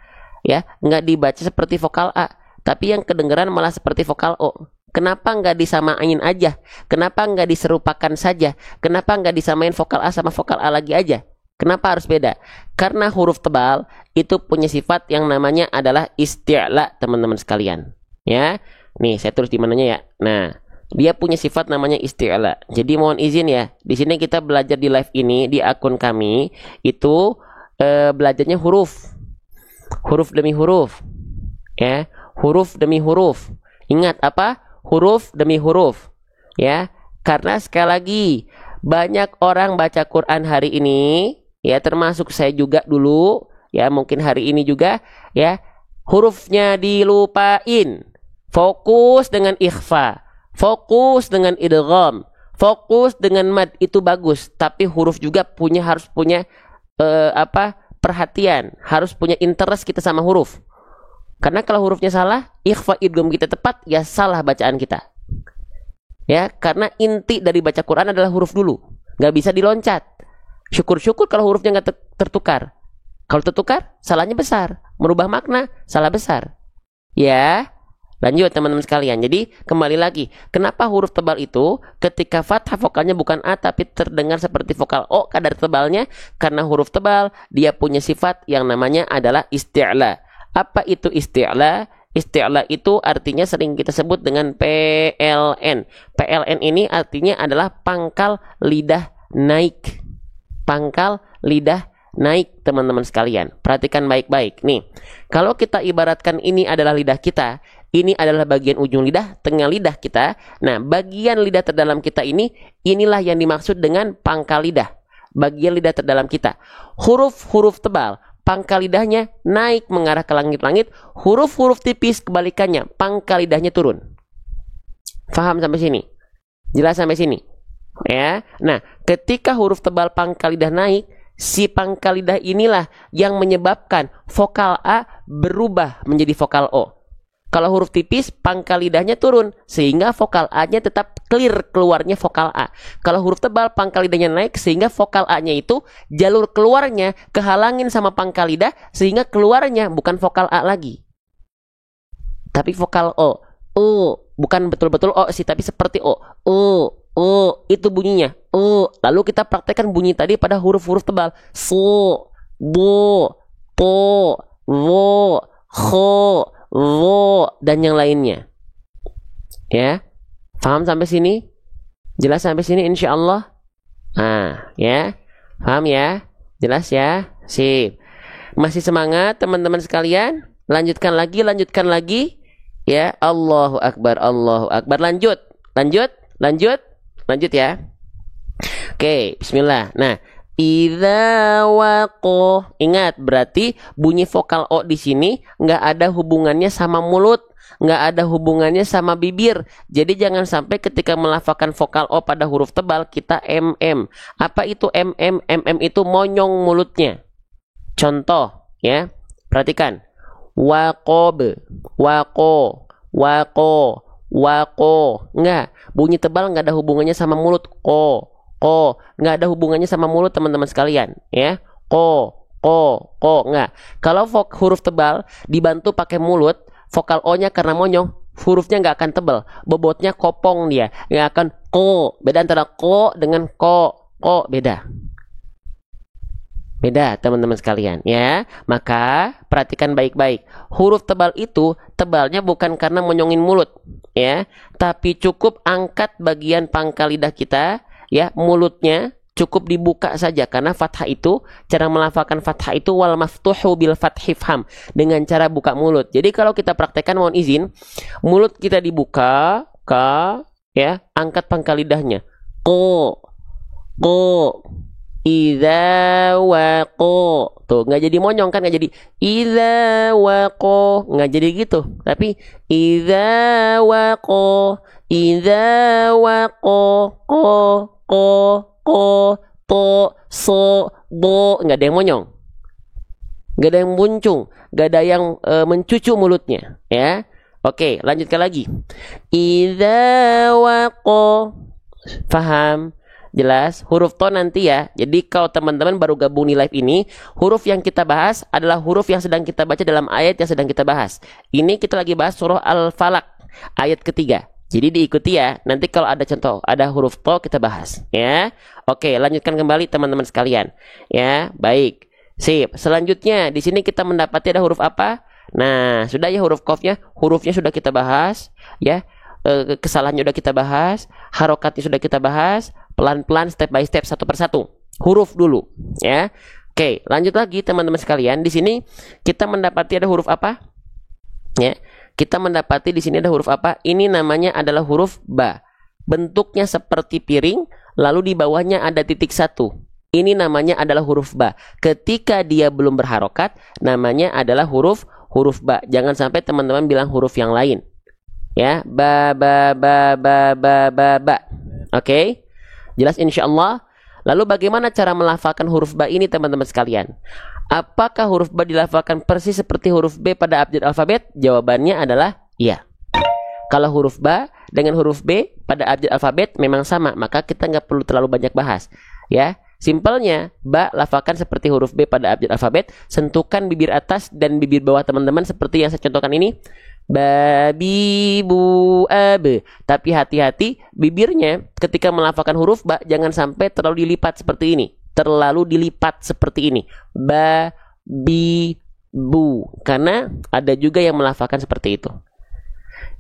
ya, nggak dibaca seperti vokal A, tapi yang kedengeran malah seperti vokal O? Kenapa nggak disamain aja? Kenapa nggak diserupakan saja? Kenapa nggak disamain vokal A sama vokal A lagi aja? Kenapa harus beda? Karena huruf tebal itu punya sifat yang namanya adalah isti'la, teman-teman sekalian. Ya, nih saya tulis di mananya ya. Nah, dia punya sifat namanya isti'la. Jadi mohon izin ya, di sini kita belajar di live ini di akun kami itu belajarnya huruf demi huruf, ya, huruf demi huruf. Ingat apa? Huruf demi huruf, ya. Karena sekali lagi banyak orang baca Quran hari ini, ya, termasuk saya juga dulu, ya, mungkin hari ini juga, ya, hurufnya dilupain. Fokus dengan ikhfa, fokus dengan idgham, fokus dengan mad, itu bagus, tapi huruf juga harus punya perhatian, harus punya interest kita sama huruf. Karena kalau hurufnya salah, ikhfa idgham kita tepat, ya salah bacaan kita. Ya, karena inti dari baca Quran adalah huruf dulu, nggak bisa diloncat. Syukur-syukur kalau hurufnya nggak tertukar. Kalau tertukar, salahnya besar, merubah makna, salah besar. Ya, lanjut teman-teman sekalian. Jadi kembali lagi, kenapa huruf tebal itu ketika fathah vokalnya bukan A tapi terdengar seperti vokal O kadar tebalnya? Karena huruf tebal dia punya sifat yang namanya adalah isti'la. Apa itu isti'la? Isti'la itu artinya sering kita sebut dengan PLN. PLN ini artinya adalah pangkal lidah naik. Pangkal lidah naik, teman-teman sekalian. Perhatikan baik-baik. Nih, kalau kita ibaratkan ini adalah lidah kita, ini adalah bagian ujung lidah, tengah lidah kita. Nah, bagian lidah terdalam kita inilah yang dimaksud dengan pangkal lidah. Bagian lidah terdalam kita. Huruf-huruf tebal, pangkal lidahnya naik mengarah ke langit-langit. Huruf-huruf tipis kebalikannya, pangkal lidahnya turun. Faham sampai sini? Jelas sampai sini? Ya. Nah, ketika huruf tebal pangkal lidah naik, si pangkal lidah inilah yang menyebabkan vokal A berubah menjadi vokal O. Kalau huruf tipis, pangkal lidahnya turun, sehingga vokal A-nya tetap clear keluarnya vokal A. Kalau huruf tebal, pangkal lidahnya naik, sehingga vokal A-nya itu jalur keluarnya kehalangin sama pangkal lidah, sehingga keluarnya bukan vokal A lagi, tapi vokal O. Bukan betul-betul O sih, tapi seperti O. Itu bunyinya. Lalu kita praktekkan bunyi tadi pada huruf-huruf tebal. So, bo, po, wo, ho, wo, dan yang lainnya. Ya, paham sampai sini? Jelas sampai sini insya Allah? Nah, ya, paham ya? Jelas ya? Sip. Masih semangat teman-teman sekalian? Lanjutkan lagi. Ya, Allahu Akbar, Allahu Akbar. Lanjut ya. Oke, bismillah. Nah, idza waqo. Ingat, berarti bunyi vokal O di sini nggak ada hubungannya sama mulut, nggak ada hubungannya sama bibir. Jadi jangan sampai ketika melafalkan vokal O pada huruf tebal kita mm. Apa itu mm? Mm itu monyong mulutnya. Contoh ya, perhatikan. Waqob, waqo. Enggak, bunyi tebal nggak ada hubungannya sama mulut. Ko, nggak ada hubungannya sama mulut teman-teman sekalian ya. Ko, enggak. Kalau huruf tebal dibantu pakai mulut, vokal O-nya karena monyong, hurufnya nggak akan tebal, bobotnya kopong dia, nggak akan ko. Beda antara ko dengan ko, beda teman-teman sekalian ya. Maka perhatikan baik-baik, huruf tebal itu tebalnya bukan karena monyongin mulut ya, tapi cukup angkat bagian pangkal lidah kita ya, mulutnya cukup dibuka saja, karena fathah itu, cara melafalkan fathah itu wal maftuhu bil fathi fham, dengan cara buka mulut. Jadi kalau kita praktekkan, mohon izin, mulut kita dibuka, ya, angkat pangkal lidahnya, ko, idza waqo. Tuh, nggak jadi monyong kan, nggak jadi idza waqo, nggak jadi gitu, tapi idza waqo, ko, to, so, bo. Nggak ada yang monyong, nggak ada yang muncung, nggak ada yang mencucu mulutnya ya. Oke, lanjutkan lagi. Idza waqo. Faham? Jelas? Huruf to nanti ya. Jadi kalau teman-teman baru gabung di live ini, huruf yang kita bahas adalah huruf yang sedang kita baca dalam ayat yang sedang kita bahas. Ini kita lagi bahas surah Al-Falaq ayat ketiga. Jadi diikuti ya. Nanti kalau ada contoh, ada huruf to, kita bahas ya. Oke, lanjutkan kembali teman-teman sekalian. Ya, baik. Sip. Selanjutnya di sini kita mendapati ada huruf apa? Nah, sudah ya huruf qafnya. Hurufnya sudah kita bahas ya. Kesalahannya sudah kita bahas, harokatnya sudah kita bahas. Pelan-pelan, step by step, satu persatu. Huruf dulu, ya. Oke, lanjut lagi teman-teman sekalian. Di sini kita mendapati ada huruf apa? Ya, kita mendapati di sini ada huruf apa? Ini namanya adalah huruf ba. Bentuknya seperti piring, lalu di bawahnya ada titik satu. Ini namanya adalah huruf ba. Ketika dia belum berharokat, namanya adalah huruf ba. Jangan sampai teman-teman bilang huruf yang lain. Ya, ba. Oke? Jelas insya Allah. Lalu bagaimana cara melafalkan huruf ba ini teman-teman sekalian? Apakah huruf ba dilafalkan persis seperti huruf B pada abjad alfabet? Jawabannya adalah iya. Kalau huruf ba dengan huruf B pada abjad alfabet memang sama, maka kita nggak perlu terlalu banyak bahas. Ya, simpelnya ba lafalkan seperti huruf B pada abjad alfabet. Sentuhkan bibir atas dan bibir bawah teman-teman seperti yang saya contohkan ini. Babi bu ab. Tapi hati-hati bibirnya ketika melafalkan huruf ba jangan sampai terlalu dilipat seperti ini. Ba bi bu. Karena ada juga yang melafalkan seperti itu.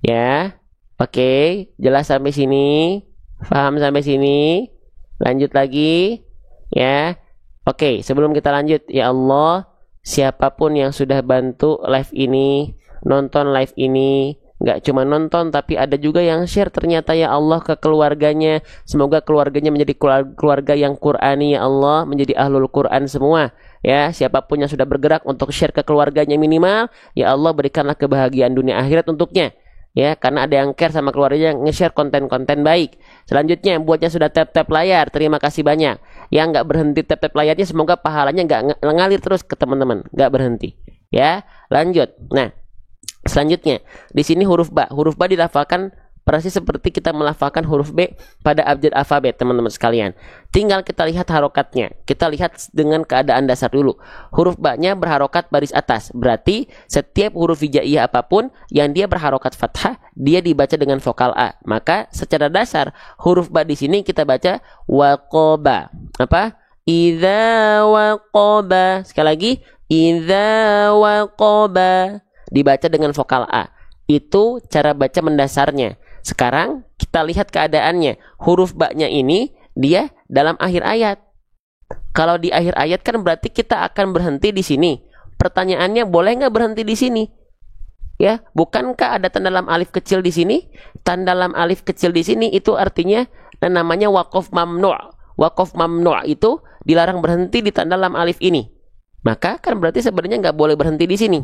Ya. Oke, jelas sampai sini? Paham sampai sini? Lanjut lagi. Ya. Oke, sebelum kita lanjut, ya Allah, siapapun yang sudah bantu live ini, nonton live ini, nggak cuma nonton tapi ada juga yang share ternyata ya Allah ke keluarganya. Semoga keluarganya menjadi keluarga yang Qur'ani ya Allah, menjadi ahlul Qur'an semua ya. Siapapun yang sudah bergerak untuk share ke keluarganya minimal, ya Allah berikanlah kebahagiaan dunia akhirat untuknya ya, karena ada yang care sama keluarganya, nge-share konten-konten baik. Selanjutnya buatnya sudah tap-tap layar, terima kasih banyak. Yang nggak berhenti tap-tap layarnya, semoga pahalanya nggak ngalir terus ke teman-teman, nggak berhenti ya. Lanjut. Nah, selanjutnya, di sini huruf ba. Huruf ba dilafalkan persis seperti kita melafalkan huruf B pada abjad alfabet, teman-teman sekalian. Tinggal kita lihat harokatnya. Kita lihat dengan keadaan dasar dulu. Huruf ba-nya berharokat baris atas. Berarti setiap huruf hijaiyah apapun yang dia berharokat fathah, dia dibaca dengan vokal A. Maka secara dasar huruf ba di sini kita baca waqoba. Apa? Idza waqoba. Sekali lagi, idza waqoba. Dibaca dengan vokal A. Itu cara baca mendasarnya. Sekarang kita lihat keadaannya. Huruf ba-nya ini dia dalam akhir ayat. Kalau di akhir ayat kan berarti kita akan berhenti di sini. Pertanyaannya, boleh nggak berhenti di sini? Ya, bukankah ada tanda lam alif kecil di sini? Tanda lam alif kecil di sini itu artinya namanya waqaf mamnu'. Waqaf mamnu' itu dilarang berhenti di tanda lam alif ini. Maka kan berarti sebenarnya nggak boleh berhenti di sini.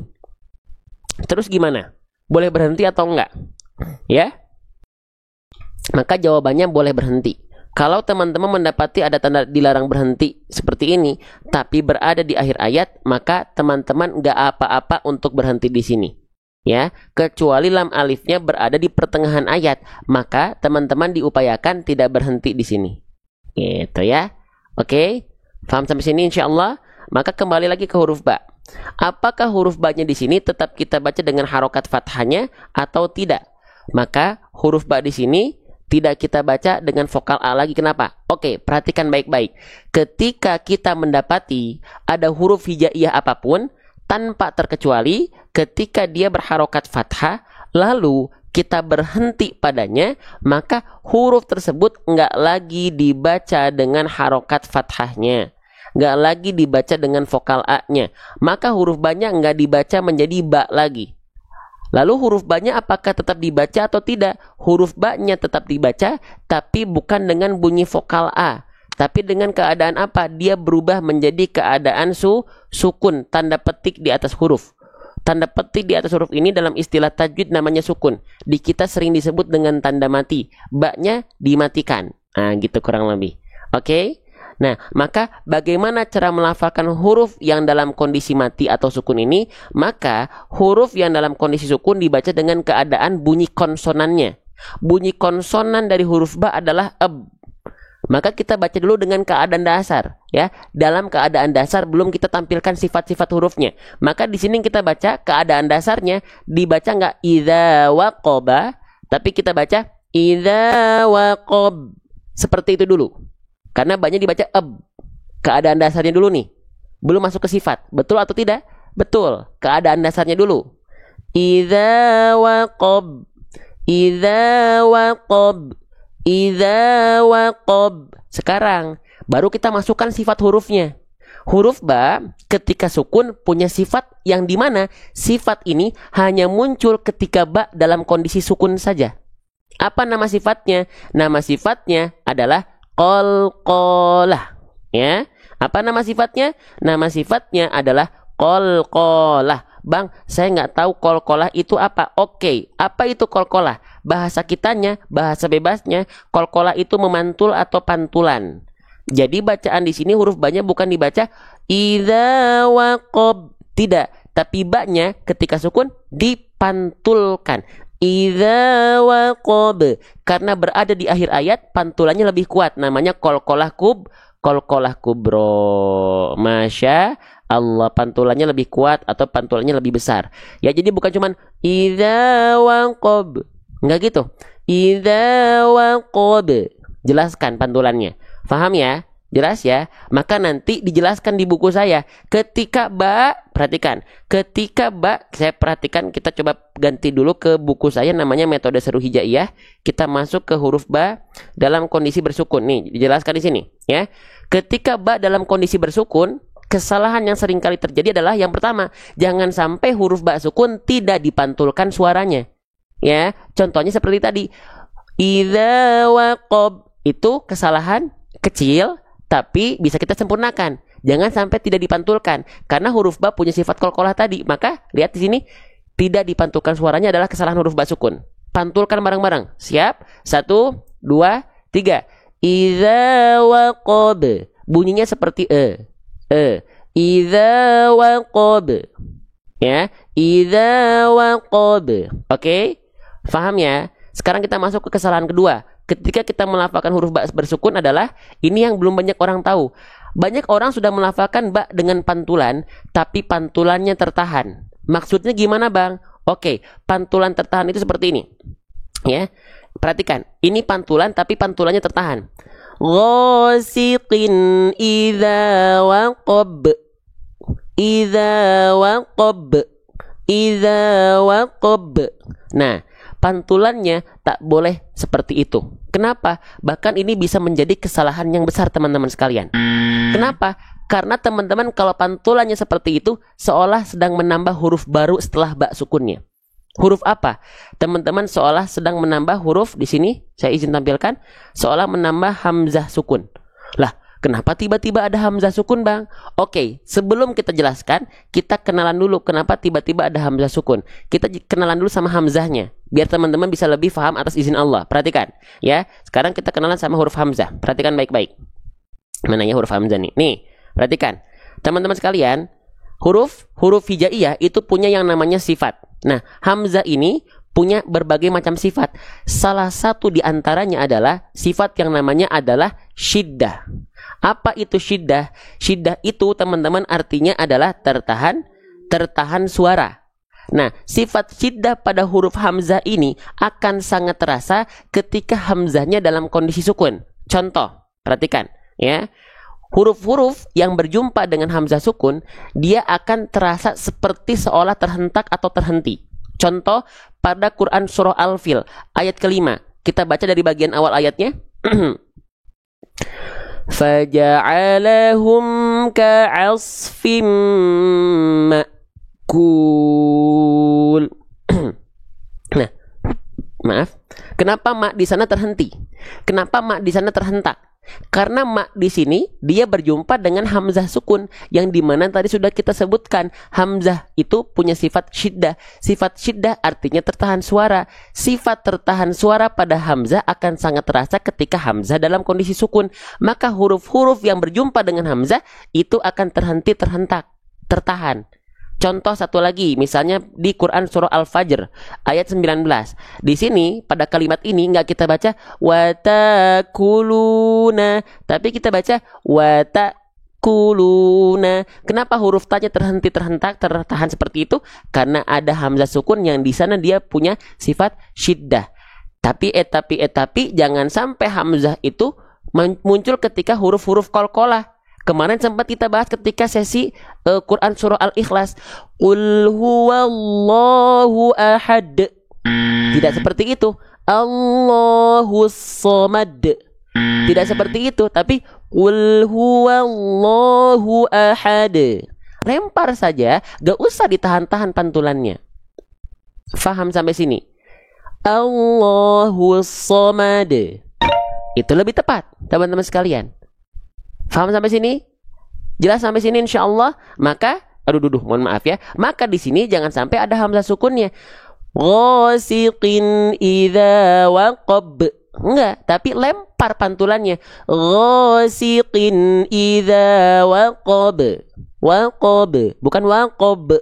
Terus gimana? Boleh berhenti atau enggak? Ya? Maka jawabannya boleh berhenti. Kalau teman-teman mendapati ada tanda dilarang berhenti seperti ini, tapi berada di akhir ayat, maka teman-teman enggak apa-apa untuk berhenti di sini. Ya, kecuali lam alifnya berada di pertengahan ayat, maka teman-teman diupayakan tidak berhenti di sini. Gitu ya. Oke? Paham sampai sini insyaallah? Maka kembali lagi ke huruf ba. Apakah huruf ba-nya di sini tetap kita baca dengan harokat fathahnya atau tidak? Maka huruf ba di sini tidak kita baca dengan vokal A lagi. Kenapa? Oke, perhatikan baik-baik. Ketika kita mendapati ada huruf hijaiyah apapun, tanpa terkecuali ketika dia berharokat fathah, lalu kita berhenti padanya, maka huruf tersebut nggak lagi dibaca dengan harokat fathahnya. Nggak lagi dibaca dengan vokal A-nya. Maka huruf ba-nya nggak dibaca menjadi ba lagi. Lalu huruf ba-nya apakah tetap dibaca atau tidak? Huruf ba-nya tetap dibaca, tapi bukan dengan bunyi vokal A. Tapi dengan keadaan apa? Dia berubah menjadi keadaan sukun, tanda petik di atas huruf. Tanda petik di atas huruf ini dalam istilah tajwid namanya sukun. Di kita sering disebut dengan tanda mati. Ba-nya dimatikan. Nah, gitu kurang lebih. Oke? Nah, maka bagaimana cara melafalkan huruf yang dalam kondisi mati atau sukun ini? Maka huruf yang dalam kondisi sukun dibaca dengan keadaan bunyi konsonannya. Bunyi konsonan dari huruf ba adalah ab. Maka kita baca dulu dengan keadaan dasar, ya. Dalam keadaan dasar belum kita tampilkan sifat-sifat hurufnya. Maka di sini kita baca keadaan dasarnya dibaca nggak idza waqaba, tapi kita baca idza waqab. Seperti itu dulu. Karena banyak dibaca ab. Keadaan dasarnya dulu nih. Belum masuk ke sifat. Betul atau tidak? Betul. Keadaan dasarnya dulu. Idza waqab. Idza waqab. Idza waqab. Sekarang baru kita masukkan sifat hurufnya. Huruf ba ketika sukun punya sifat yang dimana sifat ini hanya muncul ketika ba dalam kondisi sukun saja. Apa nama sifatnya? Nama sifatnya adalah qalqalah, ya. Apa nama sifatnya? Nama sifatnya adalah qalqalah. Bang, saya nggak tahu qalqalah itu apa. Oke, apa itu qalqalah? Bahasa kitanya, bahasa bebasnya, qalqalah itu memantul atau pantulan. Jadi bacaan di sini huruf ba-nya bukan dibaca idza waqab, tidak, tapi ba-nya ketika sukun dipantulkan. Idza waqab, karena berada di akhir ayat pantulannya lebih kuat, namanya qalqalah kubro. Masya Allah, pantulannya lebih kuat atau pantulannya lebih besar. Ya, jadi bukan cuman idza waqab, enggak gitu. Idza waqab, jelaskan pantulannya. Paham ya? Jelas ya? Maka nanti dijelaskan di buku saya. Ketika ba, perhatikan. Ketika ba, saya perhatikan, kita coba ganti dulu ke buku saya namanya metode seru hijaiyah. Kita masuk ke huruf ba dalam kondisi bersukun. Nih, dijelaskan di sini, ya. Ketika ba dalam kondisi bersukun, kesalahan yang sering kali terjadi adalah yang pertama, jangan sampai huruf ba sukun tidak dipantulkan suaranya. Ya, contohnya seperti tadi. Idza waqab, itu kesalahan kecil tapi bisa kita sempurnakan. Jangan sampai tidak dipantulkan karena huruf ba punya sifat qalqalah tadi. Maka lihat di sini, tidak dipantulkan suaranya adalah kesalahan huruf ba sukun. Pantulkan bareng-bareng. Siap? 1, 2, 3. Idza waqab. Bunyinya seperti Idza waqab. Ya, idza waqab. Oke? Paham ya? Sekarang kita masuk ke kesalahan kedua. Ketika kita melafalkan huruf ba bersukun adalah ini yang belum banyak orang tahu. Banyak orang sudah melafalkan ba dengan pantulan, tapi pantulannya tertahan. Maksudnya gimana, Bang? Oke, pantulan tertahan itu seperti ini. Ya. Perhatikan, ini pantulan tapi pantulannya tertahan. Ghasiqin idza waqab. Idza waqab. Idza waqab. Nah, pantulannya tak boleh seperti itu. Kenapa? Bahkan ini bisa menjadi kesalahan yang besar teman-teman sekalian. Kenapa? Karena teman-teman kalau pantulannya seperti itu seolah sedang menambah huruf baru setelah ba sukunnya. Huruf apa? Teman-teman seolah sedang menambah huruf di sini. Saya izin tampilkan. Seolah menambah hamzah sukun. Lah, kenapa tiba-tiba ada hamzah sukun, Bang? Oke, sebelum kita jelaskan, kita kenalan dulu kenapa tiba-tiba ada hamzah sukun. Kita kenalan dulu sama hamzahnya, biar teman-teman bisa lebih paham atas izin Allah. Perhatikan, ya. Sekarang kita kenalan sama huruf hamzah. Perhatikan baik-baik. Mana ya huruf hamzah nih? Nih, perhatikan. Teman-teman sekalian, huruf hijaiyah itu punya yang namanya sifat. Nah, hamzah ini punya berbagai macam sifat. Salah satu di antaranya adalah sifat yang namanya adalah syiddah. Apa itu syiddah? Syiddah itu teman-teman artinya adalah tertahan suara. Nah, sifat syiddah pada huruf hamzah ini akan sangat terasa ketika hamzahnya dalam kondisi sukun. Contoh, perhatikan ya. Huruf-huruf yang berjumpa dengan hamzah sukun, dia akan terasa seperti seolah terhentak atau terhenti. Contoh, pada Quran surah Al-Fil, ayat kelima. Kita baca dari bagian awal ayatnya. Faja'alahum ka'asfim ma'kul. Nah, maaf. Kenapa mak di sana terhenti? Kenapa mak di sana terhentak? Karena mak di sini dia berjumpa dengan hamzah sukun yang dimana tadi sudah kita sebutkan hamzah itu punya sifat syiddah. Sifat syiddah artinya tertahan suara. Sifat tertahan suara pada hamzah akan sangat terasa ketika hamzah dalam kondisi sukun. Maka huruf-huruf yang berjumpa dengan hamzah itu akan terhenti, terhentak, tertahan. Contoh satu lagi, misalnya di Quran surah Al-Fajr ayat 19. Di sini pada kalimat ini nggak kita baca watakuluna, tapi kita baca watakuluna. Kenapa huruf ta-nya terhenti, terhentak, tertahan seperti itu? Karena ada hamzah sukun yang di sana dia punya sifat syiddah. Tapi jangan sampai hamzah itu muncul ketika huruf-huruf qalqalah. Kemarin sempat kita bahas ketika sesi Quran surah Al-Ikhlas. Qul huwallahu ahad. Tidak seperti itu. Allahus samad. Tidak seperti itu. Tapi Qul huwallahu ahad. Lempar saja. Gak usah ditahan-tahan pantulannya. Faham sampai sini? Allahus samad. Itu lebih tepat, teman-teman sekalian. Faham sampai sini? Jelas sampai sini insyaallah? Maka, mohon maaf ya. Maka di sini jangan sampai ada hamzah sukunnya. Ghasiqin idza waqab. Enggak, tapi lempar pantulannya. Ghasiqin idza waqab. Waqab, bukan waqab.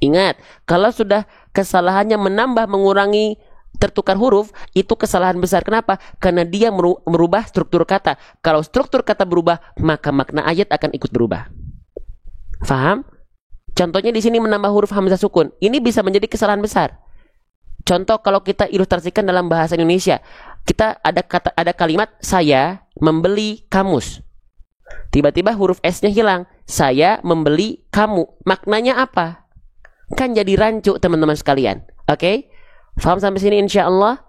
Ingat, kalau sudah kesalahannya menambah, mengurangi, tertukar huruf, itu kesalahan besar. Kenapa? Karena dia merubah struktur kata. Kalau struktur kata berubah, maka makna ayat akan ikut berubah. Faham? Contohnya di sini menambah huruf hamzah sukun. Ini bisa menjadi kesalahan besar. Contoh kalau kita ilustrasikan dalam bahasa Indonesia, kita ada kalimat saya membeli kamus. Tiba-tiba huruf S-nya hilang. Saya membeli kamu. Maknanya apa? Kan jadi rancu, teman-teman sekalian. Oke? Faham sampai sini insyaallah?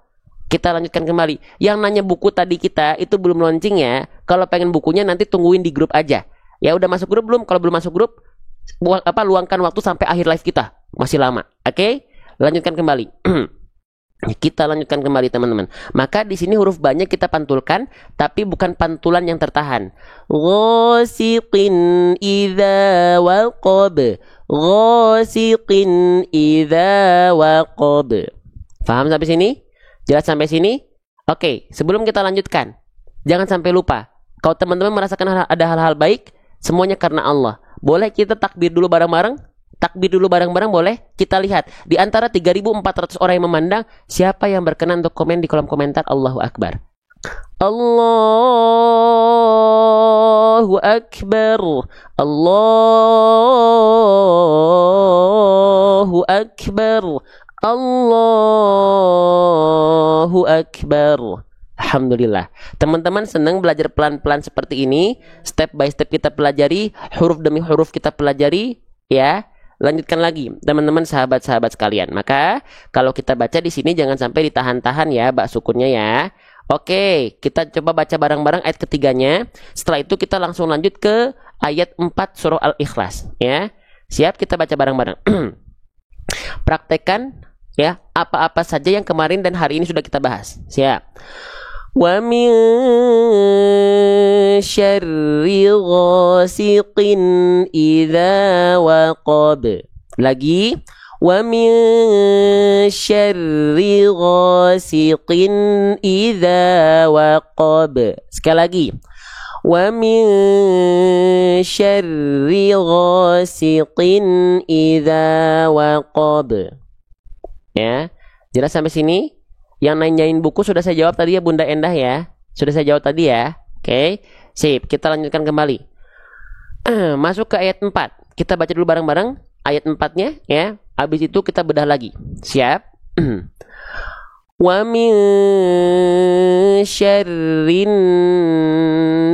Kita lanjutkan kembali. Yang nanya buku tadi kita itu belum launching ya. Kalau pengen bukunya nanti tungguin di grup aja. Ya udah masuk grup belum? Kalau belum masuk grup, luangkan waktu sampai akhir live kita. Masih lama. Oke? Lanjutkan kembali. Kita lanjutkan kembali teman-teman. Maka di sini huruf banyak kita pantulkan, tapi bukan pantulan yang tertahan. Ghasiqin idza waqab. Ghasiqin idza waqab. Paham sampai sini? Jelas sampai sini? Oke, sebelum kita lanjutkan, jangan sampai lupa. Kalau teman-teman merasakan ada hal-hal baik, semuanya karena Allah. Boleh kita takbir dulu bareng-bareng? Takbir dulu bareng-bareng boleh? Kita lihat di antara 3.400 orang yang memandang, siapa yang berkenan untuk komen di kolom komentar Allahu Akbar. Allahu Akbar. Allahu Akbar. Allahu Akbar. Alhamdulillah. Teman-teman senang belajar pelan-pelan seperti ini. Step by step kita pelajari, huruf demi huruf kita pelajari, ya. Lanjutkan lagi, teman-teman sahabat-sahabat sekalian. Maka kalau kita baca di sini jangan sampai ditahan-tahan ya, bak sukunnya ya. Oke, kita coba baca bareng-bareng ayat ketiganya. Setelah itu kita langsung lanjut ke ayat 4 surah Al-Ikhlas, ya. Siap, kita baca bareng-bareng. Praktekkan ya apa-apa saja yang kemarin dan hari ini sudah kita bahas. Siap. Wa min syarri ghasiqin idza waqab. Lagi. Wa min syarri ghasiqin idza waqab. Sekali lagi. Wa min syarri ghasiqin idza waqab. Ya, jelas sampai sini? Yang nanyain buku sudah saya jawab tadi ya Bunda Endah ya. Sudah saya jawab tadi ya. Oke, sip. Kita lanjutkan kembali. Masuk ke ayat 4. Kita baca dulu bareng-bareng ayat 4-nya ya. Habis itu kita bedah lagi. Siap? Wa min syarrin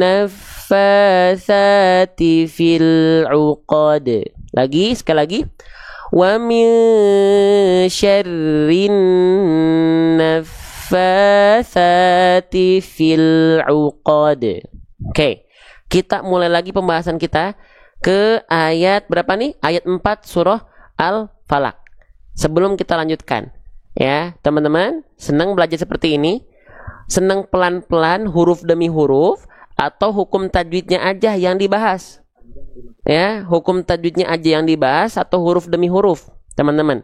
naffatsati fil 'uqad. Lagi, sekali lagi. Wa min syarrin naffatsati fil 'uqad. Oke, kita mulai lagi pembahasan kita ke ayat berapa nih? Ayat 4 surah Al-Falaq. Sebelum kita lanjutkan, ya, teman-teman, senang belajar seperti ini? Senang pelan-pelan huruf demi huruf atau hukum tajwidnya aja yang dibahas? Ya, hukum tajwidnya aja yang dibahas atau huruf demi huruf, teman-teman.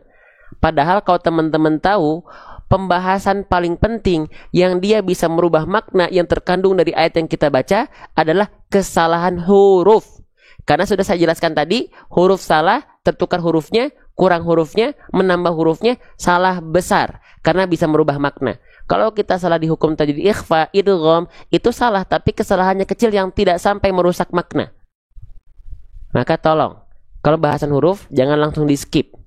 Padahal kalau teman-teman tahu, pembahasan paling penting yang dia bisa merubah makna yang terkandung dari ayat yang kita baca adalah kesalahan huruf. Karena sudah saya jelaskan tadi, huruf salah, tertukar hurufnya, kurang hurufnya, menambah hurufnya, salah besar. Karena bisa merubah makna. Kalau kita salah di hukum tajwid ikhfa, idgham, itu salah, tapi kesalahannya kecil yang tidak sampai merusak makna. Maka tolong, kalau bahasan huruf jangan langsung di skip.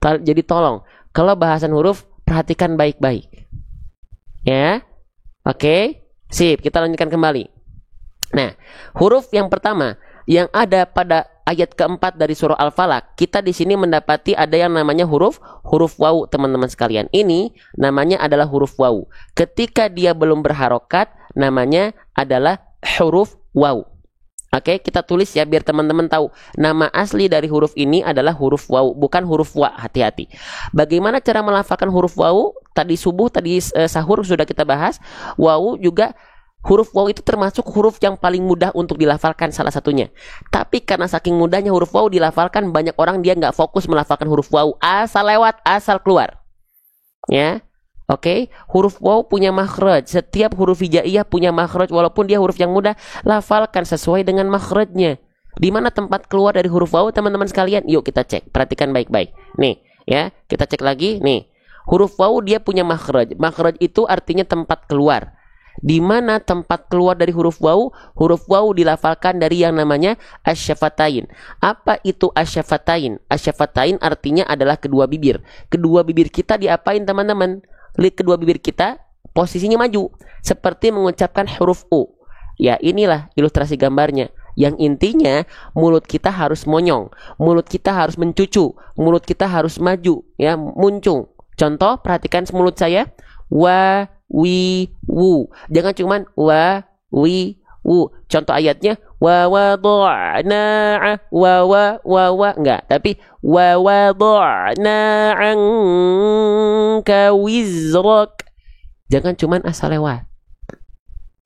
Jadi tolong, kalau bahasan huruf perhatikan baik-baik. Ya, oke, sip. Kita lanjutkan kembali. Nah, huruf yang pertama yang ada pada ayat keempat dari surah Al-Falaq, kita di sini mendapati ada yang namanya huruf wawu, teman-teman sekalian. Ini namanya adalah huruf wawu. Ketika dia belum berharokat, namanya adalah huruf wawu. Oke, kita tulis ya biar teman-teman tahu. Nama asli dari huruf ini adalah huruf wawu, bukan huruf wa. Hati-hati. Bagaimana cara melafalkan huruf wawu? Tadi subuh, tadi sahur sudah kita bahas. Wawu juga, huruf wawu itu termasuk huruf yang paling mudah untuk dilafalkan salah satunya. Tapi karena saking mudahnya huruf wawu dilafalkan, banyak orang dia nggak fokus melafalkan huruf wawu. Asal lewat, asal keluar. Ya. Oke, huruf waw punya makhraj. Setiap huruf hijaiyah punya makhraj, walaupun dia huruf yang mudah, lafalkan sesuai dengan makhrajnya. Di mana tempat keluar dari huruf waw, teman-teman sekalian? Yuk kita cek, perhatikan baik-baik. Nih, ya, kita cek lagi. Nih, huruf waw dia punya makhraj. Makhraj itu artinya tempat keluar. Di mana tempat keluar dari huruf waw? Huruf waw dilafalkan dari yang namanya asyafatain. Apa itu asyafatain? Asyafatain artinya adalah kedua bibir. Kedua bibir kita diapain, teman-teman? Kedua bibir kita posisinya maju, seperti mengucapkan huruf U. Ya, inilah ilustrasi gambarnya. Yang intinya mulut kita harus monyong, mulut kita harus mencucu, mulut kita harus maju, ya, muncung. Contoh, perhatikan mulut saya. Wa, wi, wu. Jangan cuman wa, wi, wu. Contoh ayatnya wa wada'na wa enggak, tapi wa wada'na anka wizrak. Jangan cuman asal lewat.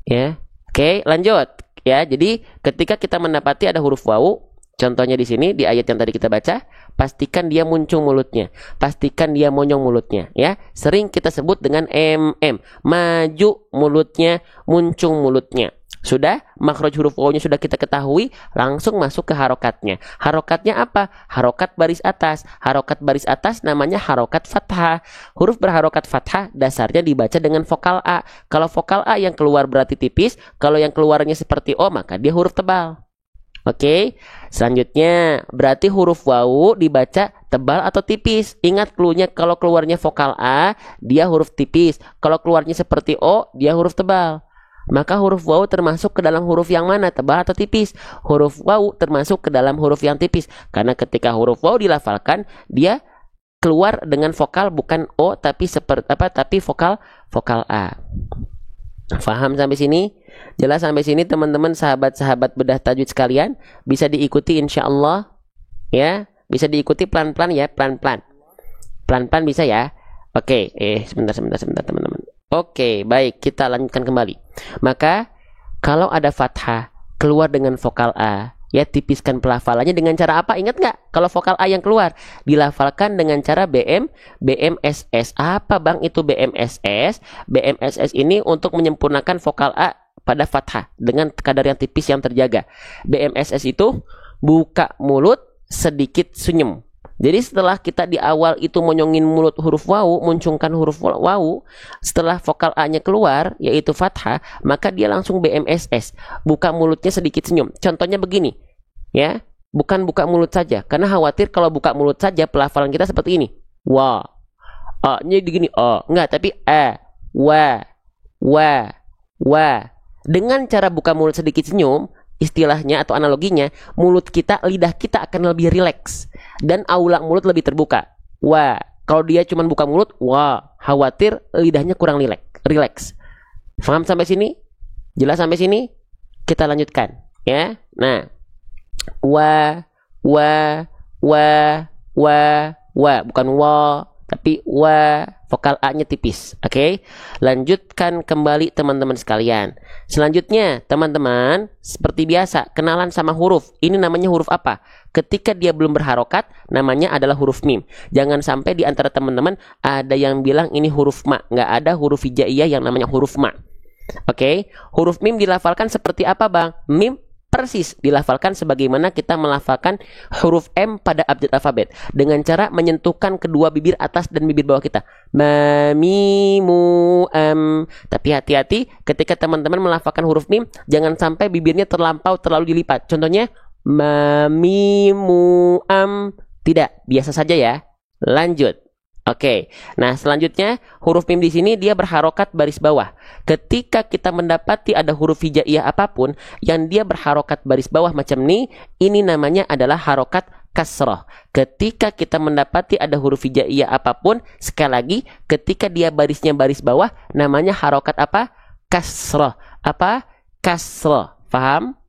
Ya. Oke, lanjut. Ya, jadi ketika kita mendapati ada huruf wawu, contohnya di sini di ayat yang tadi kita baca, pastikan dia muncung mulutnya, pastikan dia monyong mulutnya, ya. Sering kita sebut dengan mm, maju mulutnya, muncung mulutnya. Sudah, makhraj huruf wawunya sudah kita ketahui, langsung masuk ke harokatnya. Harokatnya apa? Harokat baris atas. Harokat baris atas namanya harokat fathah. Huruf berharokat fathah dasarnya dibaca dengan vokal A. Kalau vokal A yang keluar berarti tipis, kalau yang keluarnya seperti O maka dia huruf tebal. Oke, selanjutnya berarti huruf wawu dibaca tebal atau tipis. Ingat cluenya, kalau keluarnya vokal A dia huruf tipis, kalau keluarnya seperti O dia huruf tebal. Maka huruf wawu termasuk ke dalam huruf yang mana? Tebal atau tipis? Huruf wawu termasuk ke dalam huruf yang tipis. Karena ketika huruf wawu dilafalkan, dia keluar dengan vokal bukan O tapi seperti apa? Tapi vokal A. Faham sampai sini? Jelas sampai sini teman-teman, sahabat-sahabat bedah tajwid sekalian? Bisa diikuti insya Allah, ya? Bisa diikuti pelan-pelan ya, pelan-pelan. Pelan-pelan bisa ya? Oke, sebentar teman-teman. Oke, baik, kita lanjutkan kembali. Maka kalau ada fathah keluar dengan vokal A, ya tipiskan pelafalannya dengan cara apa? Ingat nggak? Kalau vokal A yang keluar dilafalkan dengan cara BMSS. Apa bang itu BMSS? BMSS ini untuk menyempurnakan vokal A pada fathah dengan kadar yang tipis yang terjaga. BMSS itu buka mulut sedikit senyum. Jadi setelah kita di awal itu monyongin mulut huruf wawu, muncungkan huruf wawu, setelah vokal A-nya keluar, yaitu fathah, maka dia langsung BMSS, buka mulutnya sedikit senyum. Contohnya begini, ya, bukan buka mulut saja, karena khawatir kalau buka mulut saja pelafalan kita seperti ini, wa, A-nya begini, enggak, tapi wa. Dengan cara buka mulut sedikit senyum, istilahnya atau analoginya, mulut kita, lidah kita akan lebih rileks dan aula mulut lebih terbuka. Wah, kalau dia cuma buka mulut, wah, khawatir lidahnya kurang rileks. Paham sampai sini? Jelas sampai sini? Kita lanjutkan, ya. Nah, wa, bukan wa, tapi wa, vokal A-nya tipis. Oke? Lanjutkan kembali teman-teman sekalian. Selanjutnya, teman-teman, seperti biasa, kenalan sama huruf. Ini namanya huruf apa? Ketika dia belum berharokat, namanya adalah huruf mim. Jangan sampai di antara teman-teman ada yang bilang ini huruf ma. Nggak ada huruf hijaiyah yang namanya huruf ma. Oke? Huruf mim dilafalkan seperti apa, Bang? Mim persis dilafalkan sebagaimana kita melafalkan huruf M pada abjad alfabet, dengan cara menyentuhkan kedua bibir atas dan bibir bawah kita. Ma, mi, mu, am. Tapi hati-hati ketika teman-teman melafalkan huruf mim, jangan sampai bibirnya terlalu dilipat. Contohnya ma, mi, mu, am. Tidak, biasa saja ya. Lanjut. Oke, nah selanjutnya huruf mim di sini dia berharokat baris bawah. Ketika kita mendapati ada huruf hijaiyah apapun yang dia berharokat baris bawah macam ini namanya adalah harokat kasroh. Ketika kita mendapati ada huruf hijaiyah apapun, sekali lagi, ketika dia barisnya baris bawah, namanya harokat apa? Kasroh. Apa? Kasroh. Paham?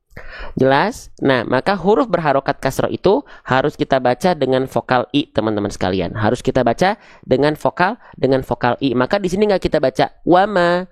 Jelas? Nah, maka huruf berharokat kasroh itu harus kita baca dengan vokal I, teman-teman sekalian. Harus kita baca dengan vokal I. Maka di sini nggak kita baca wama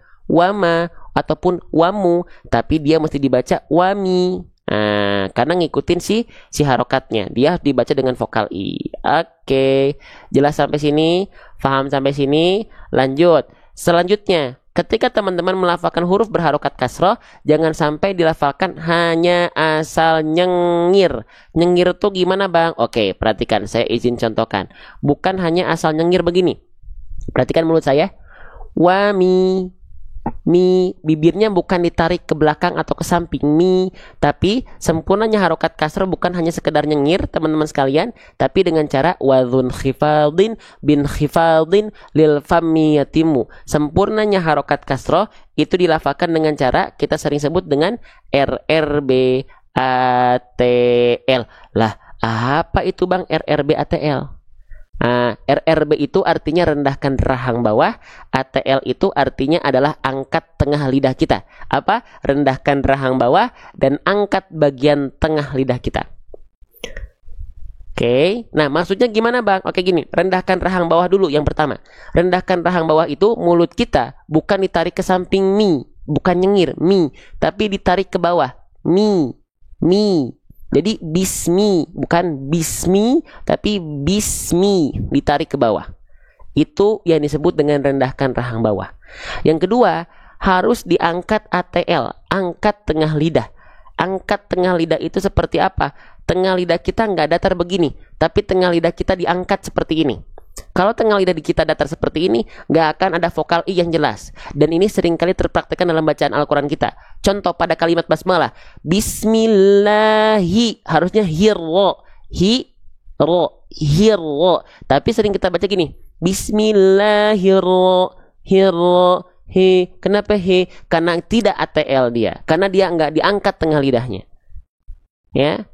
ataupun wamu, tapi dia mesti dibaca wami. Nah, karena ngikutin si harokatnya, dia dibaca dengan vokal I. Oke, jelas sampai sini? Paham sampai sini? Lanjut. Selanjutnya, ketika teman-teman melafalkan huruf berharokat kasroh, jangan sampai dilafalkan hanya asal nyengir. Nyengir tuh gimana, Bang? Oke, perhatikan, saya izin contohkan. Bukan hanya asal nyengir begini. Perhatikan mulut saya. Wami. Mi, bibirnya bukan ditarik ke belakang atau ke samping, mi, tapi sempurnanya harokat kasroh bukan hanya sekedar nyengir, teman-teman sekalian, tapi dengan cara wadhun khifaldin bin khifaldin lil fammi yatimu. Sempurnanya harokat kasroh itu dilafalkan dengan cara kita sering sebut dengan RRB ATL. Lah, apa itu, Bang, RRB ATL? RRB itu artinya rendahkan rahang bawah, ATL itu artinya adalah angkat tengah lidah kita. Apa? Rendahkan rahang bawah dan angkat bagian tengah lidah kita. Oke, nah maksudnya gimana, Bang? Oke, gini, rendahkan rahang bawah dulu yang pertama. Rendahkan rahang bawah itu mulut kita bukan ditarik ke samping mi, bukan nyengir, mi, tapi ditarik ke bawah, mi. Jadi bismi, bukan bismi, tapi bismi, ditarik ke bawah. Itu yang disebut dengan rendahkan rahang bawah. Yang kedua, harus diangkat ATL, angkat tengah lidah. Angkat tengah lidah itu seperti apa? Tengah lidah kita nggak datar begini, tapi tengah lidah kita diangkat seperti ini. Kalau tengah lidah kita datar seperti ini, nggak akan ada vokal I yang jelas. Dan ini seringkali terpraktekkan dalam bacaan Al-Quran kita. Contoh pada kalimat basmalah, Bismillahi, harusnya hirro, hirro. Tapi sering kita baca gini, Bismillahirro, he. Kenapa he? Karena tidak ATL dia, karena dia nggak diangkat tengah lidahnya. Ya,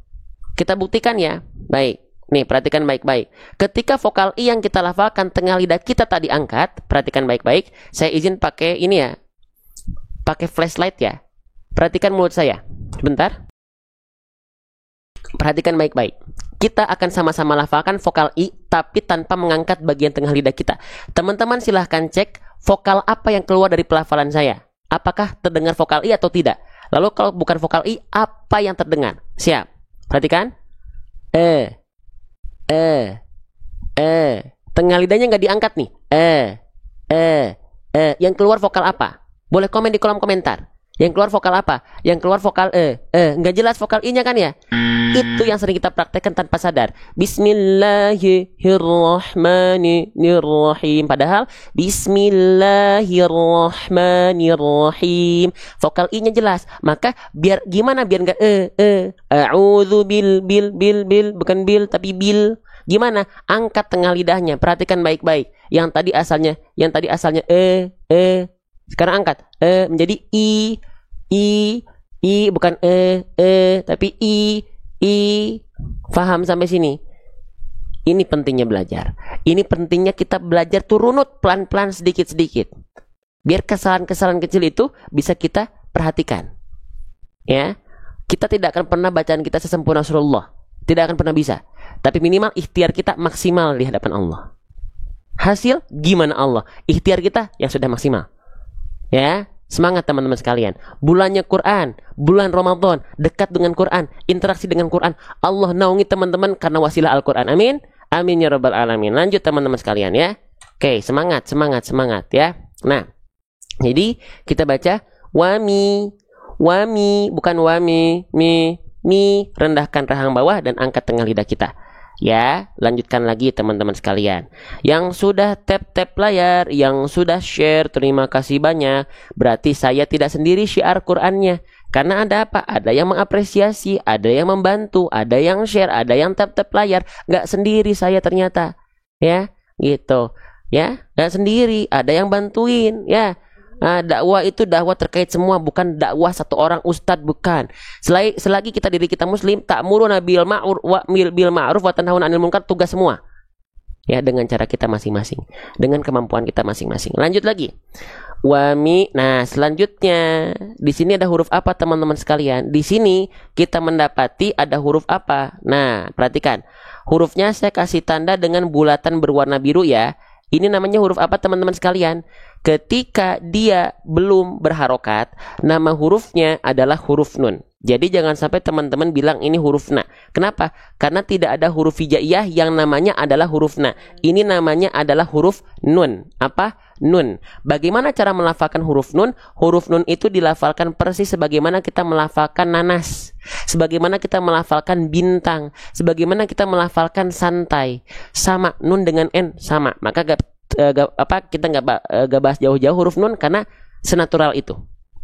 kita buktikan ya. Baik. Nih, perhatikan baik-baik. Ketika vokal I yang kita lafalkan tengah lidah kita tadi angkat, perhatikan baik-baik. Saya izin pakai ini ya. Pakai flashlight ya. Perhatikan mulut saya. Sebentar. Perhatikan baik-baik. Kita akan sama-sama lafalkan vokal I tapi tanpa mengangkat bagian tengah lidah kita. Teman-teman silahkan cek vokal apa yang keluar dari pelafalan saya. Apakah terdengar vokal I atau tidak? Lalu kalau bukan vokal I, apa yang terdengar? Siap. Perhatikan. Tengah lidahnya nggak diangkat nih. Yang keluar vokal apa? Boleh komen di kolom komentar. Yang keluar vokal apa? Yang keluar vokal nggak jelas vokal I-nya kan ya? Itu yang sering kita praktekkan tanpa sadar. Bismillahirrahmanirrahim. Padahal Bismillahirrahmanirrahim. Vokal I-nya jelas. Maka biar gimana biar nggak A'udzu bil bukan bil tapi bil. Gimana? Angkat tengah lidahnya. Perhatikan baik-baik. Yang tadi asalnya sekarang angkat menjadi I bukan tapi I. Faham sampai sini? Ini pentingnya belajar. Ini pentingnya kita belajar tuh runut pelan-pelan sedikit-sedikit. Biar kesalahan-kesalahan kecil itu bisa kita perhatikan. Ya. Kita tidak akan pernah bacaan kita sesempurna Rasulullah. Tidak akan pernah bisa. Tapi minimal ikhtiar kita maksimal di hadapan Allah. Hasil gimana Allah? Ikhtiar kita yang sudah maksimal. Ya, semangat teman-teman sekalian. Bulannya Quran, bulan Ramadan, dekat dengan Quran, interaksi dengan Quran. Allah naungi teman-teman karena wasilah Al-Quran. Amin. Amin ya rabbal alamin. Lanjut teman-teman sekalian ya. Oke, semangat ya. Nah, jadi kita baca wami, bukan wami, mi, rendahkan rahang bawah dan angkat tengah lidah kita. Ya, lanjutkan lagi teman-teman sekalian. Yang sudah tap-tap layar, yang sudah share, terima kasih banyak. Berarti saya tidak sendiri syiar Qur'annya. Karena ada apa? Ada yang mengapresiasi, ada yang membantu, ada yang share, ada yang tap-tap layar. Nggak sendiri saya ternyata. Ya, gitu. Ya, nggak sendiri, ada yang bantuin. Ya. Nah, dakwah itu dakwah terkait semua, bukan dakwah satu orang ustadz, bukan. Selagi kita diri kita muslim, ta'muruna bil ma'ruf wa tanhauna 'anil munkar, tugas semua. Ya, dengan cara kita masing-masing, dengan kemampuan kita masing-masing. Lanjut lagi. Wami. Nah, selanjutnya di sini ada huruf apa teman-teman sekalian? Di sini kita mendapati ada huruf apa? Nah, perhatikan. Hurufnya saya kasih tanda dengan bulatan berwarna biru ya. Ini namanya huruf apa teman-teman sekalian? Ketika dia belum berharokat, nama hurufnya adalah huruf nun. Jadi jangan sampai teman-teman bilang ini huruf na. Kenapa? Karena tidak ada huruf hijaiyah yang namanya adalah huruf na. Ini namanya adalah huruf nun. Apa? Nun. Bagaimana cara melafalkan huruf nun? Huruf nun itu dilafalkan persis sebagaimana kita melafalkan nanas, sebagaimana kita melafalkan bintang, sebagaimana kita melafalkan santai. Sama, nun dengan n sama. Maka kita nggak bahas jauh-jauh huruf nun karena senatural itu.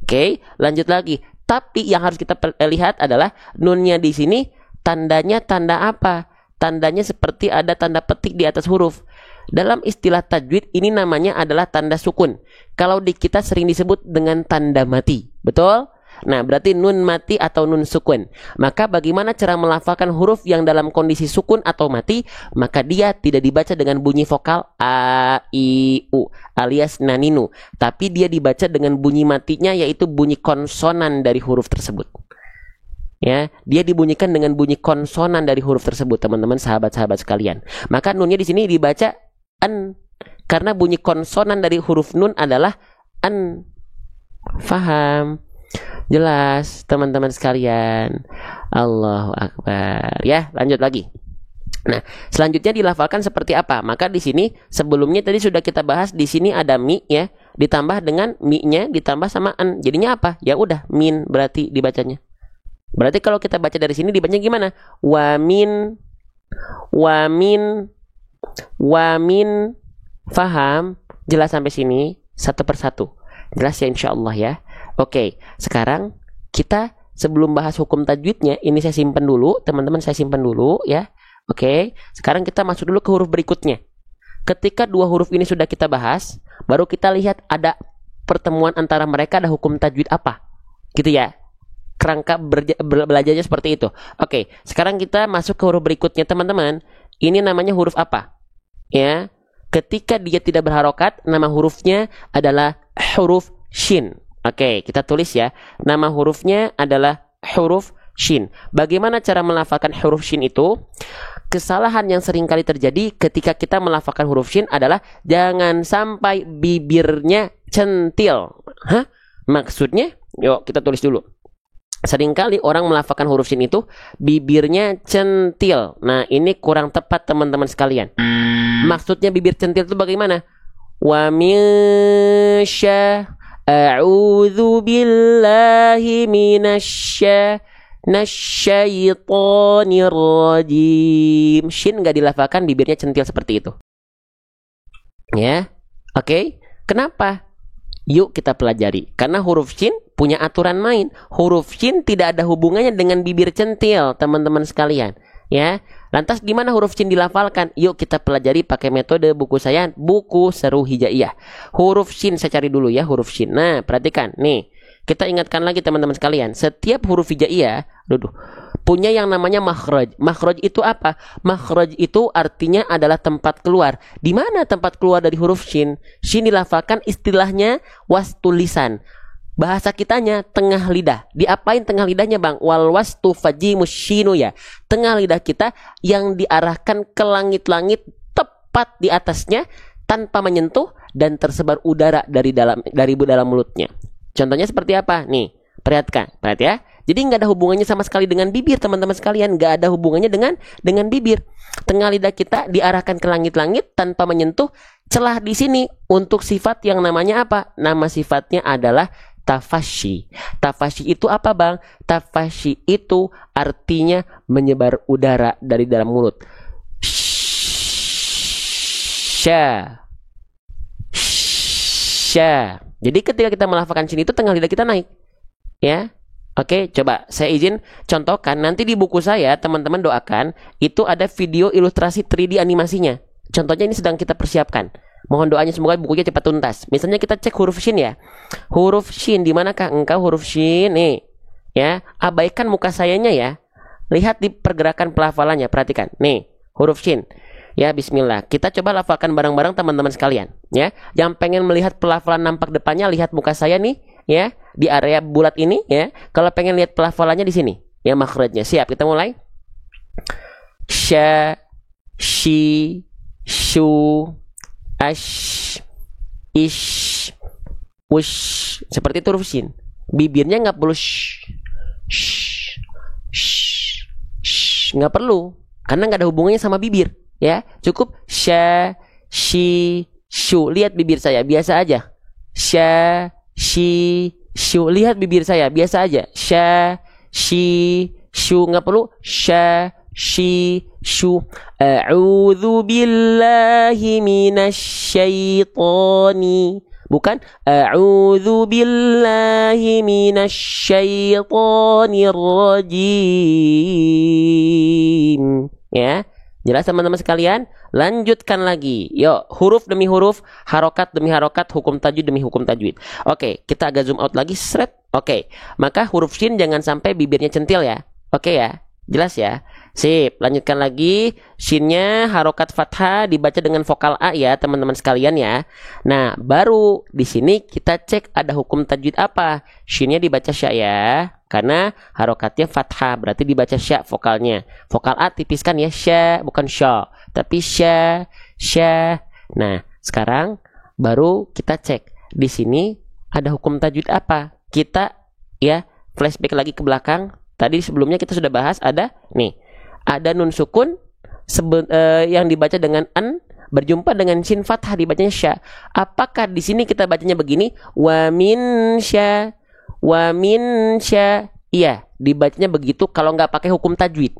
Oke, lanjut lagi. Tapi yang harus kita lihat adalah nunnya di sini tandanya tanda apa? Tandanya seperti ada tanda petik di atas huruf. Dalam istilah tajwid ini namanya adalah tanda sukun. Kalau di kita sering disebut dengan tanda mati. Betul? Nah, berarti nun mati atau nun sukun. Maka bagaimana cara melafalkan huruf yang dalam kondisi sukun atau mati? Maka dia tidak dibaca dengan bunyi vokal a, i, u alias naninu. Tapi dia dibaca dengan bunyi matinya, yaitu bunyi konsonan dari huruf tersebut. Ya, dia dibunyikan dengan bunyi konsonan dari huruf tersebut, teman-teman sahabat-sahabat sekalian. Maka nunnya di sini dibaca an, karena bunyi konsonan dari huruf nun adalah an. Faham? Jelas, teman-teman sekalian. Allahu Akbar. Ya, lanjut lagi. Nah, selanjutnya dilafalkan seperti apa? Maka di sini sebelumnya tadi sudah kita bahas, di sini ada mi ya, ditambah dengan mi-nya ditambah sama an. Jadinya apa? Ya udah min berarti dibacanya. Berarti kalau kita baca dari sini dibacanya gimana? Wamin, wamin, wamin. Faham? Jelas sampai sini satu persatu. Jelas ya insyaallah ya. Oke, sekarang kita sebelum bahas hukum tajwidnya, ini saya simpan dulu, teman-teman, saya simpan dulu ya. Oke, sekarang kita masuk dulu ke huruf berikutnya. Ketika dua huruf ini sudah kita bahas, baru kita lihat ada pertemuan antara mereka, ada hukum tajwid apa. Gitu ya. Kerangka belajarnya seperti itu. Oke, sekarang kita masuk ke huruf berikutnya, teman-teman. Ini namanya huruf apa? Ya. Ketika dia tidak berharokat, nama hurufnya adalah huruf shin. Oke, kita tulis ya. Nama hurufnya adalah huruf shin. Bagaimana cara melafalkan huruf shin itu? Kesalahan yang sering kali terjadi ketika kita melafalkan huruf shin adalah jangan sampai bibirnya centil. Hah? Maksudnya? Yuk kita tulis dulu. Seringkali orang melafalkan huruf shin itu bibirnya centil. Nah, ini kurang tepat teman-teman sekalian. Maksudnya bibir centil itu bagaimana? Wa min a'udzu billahi minasy nasyaitonir rajim. Shin nggak dilafalkan, bibirnya centil seperti itu. Ya, oke. Kenapa? Yuk kita pelajari. Karena huruf shin punya aturan main. Huruf shin tidak ada hubungannya dengan bibir centil, teman-teman sekalian. Ya, lantas gimana huruf shin dilafalkan? Yuk kita pelajari pakai metode buku saya, buku Seru Hijaiyah. Huruf shin saya cari dulu ya, huruf shin. Nah, perhatikan nih. Kita ingatkan lagi teman-teman sekalian, setiap huruf hijaiyah punya yang namanya makhraj. Makhraj itu apa? Makhraj itu artinya adalah tempat keluar. Di mana tempat keluar dari huruf shin? Shin dilafalkan istilahnya wastul lisan. Bahasa kitanya tengah lidah. Diapain tengah lidahnya, Bang? Wal wastu fajimus shinu ya. Tengah lidah kita yang diarahkan ke langit-langit, tepat di atasnya tanpa menyentuh dan tersebar udara dari dalam mulutnya. Contohnya seperti apa? Nih, perhatikan ya. Jadi nggak ada hubungannya sama sekali dengan bibir, teman-teman sekalian. Nggak ada hubungannya dengan bibir. Tengah lidah kita diarahkan ke langit-langit tanpa menyentuh. Celah di sini untuk sifat yang namanya apa? Nama sifatnya adalah tafashi. Tafashi itu apa, Bang? Tafashi itu artinya menyebar udara dari dalam mulut. Sya. Jadi ketika kita melafalkan shin itu tengah lidah kita naik. Ya. Oke, coba saya izin contohkan. Nanti di buku saya, teman-teman doakan, itu ada video ilustrasi 3D animasinya. Contohnya ini sedang kita persiapkan. Mohon doanya semoga bukunya cepat tuntas. Misalnya kita cek huruf shin ya. Huruf shin, di manakah engkau huruf shin? Nih. Ya, abaikan muka sayanya ya. Lihat di pergerakan pelafalannya, perhatikan. Nih, huruf shin. Ya, bismillah. Kita coba lafalkan bareng-bareng teman-teman sekalian, ya. Yang pengen melihat pelafalan nampak depannya, lihat muka saya nih, ya, di area bulat ini, ya. Kalau pengen lihat pelafalannya di sini, ya, makhrajnya. Siap, kita mulai. Sya, shi, shu, ash, ish, wush. Seperti itu huruf shin. Bibirnya nggak perlu nggak perlu, karena nggak ada hubungannya sama bibir. Ya, cukup sya, shi, shu. Lihat bibir saya, biasa aja. Sya, shi, shu. Lihat bibir saya, biasa aja. Sya, shi, shu. Nggak perlu sya, shi, shu. A'udzu billahi minasyaitoni. Bukan a'udzu billahi minasyaitonir rajim. Ya. Jelas teman-teman sekalian? Lanjutkan lagi. Yuk, huruf demi huruf, harokat demi harokat, hukum tajwid demi hukum tajwid. Oke, kita agak zoom out lagi. Seret. Oke, maka huruf shin jangan sampai bibirnya centil ya. Oke ya, jelas ya. Sip, lanjutkan lagi. Shinnya harokat fathah dibaca dengan vokal A ya teman-teman sekalian ya. Nah, baru di sini kita cek ada hukum tajwid apa. Shinnya dibaca sya ya. Karena harokatnya fathah, berarti dibaca sya vokalnya. Vokal A tipiskan ya, sya, bukan sya. Tapi sya, sya. Nah, sekarang baru kita cek. Di sini ada hukum tajwid apa? Kita ya, flashback lagi ke belakang. Tadi sebelumnya kita sudah bahas ada nih, ada nun sukun yang dibaca dengan an berjumpa dengan sin fathah dibacanya sya. Apakah di sini kita bacanya begini? Wa min sya, wa min sya. Iya, dibacanya begitu kalau nggak pakai hukum tajwid.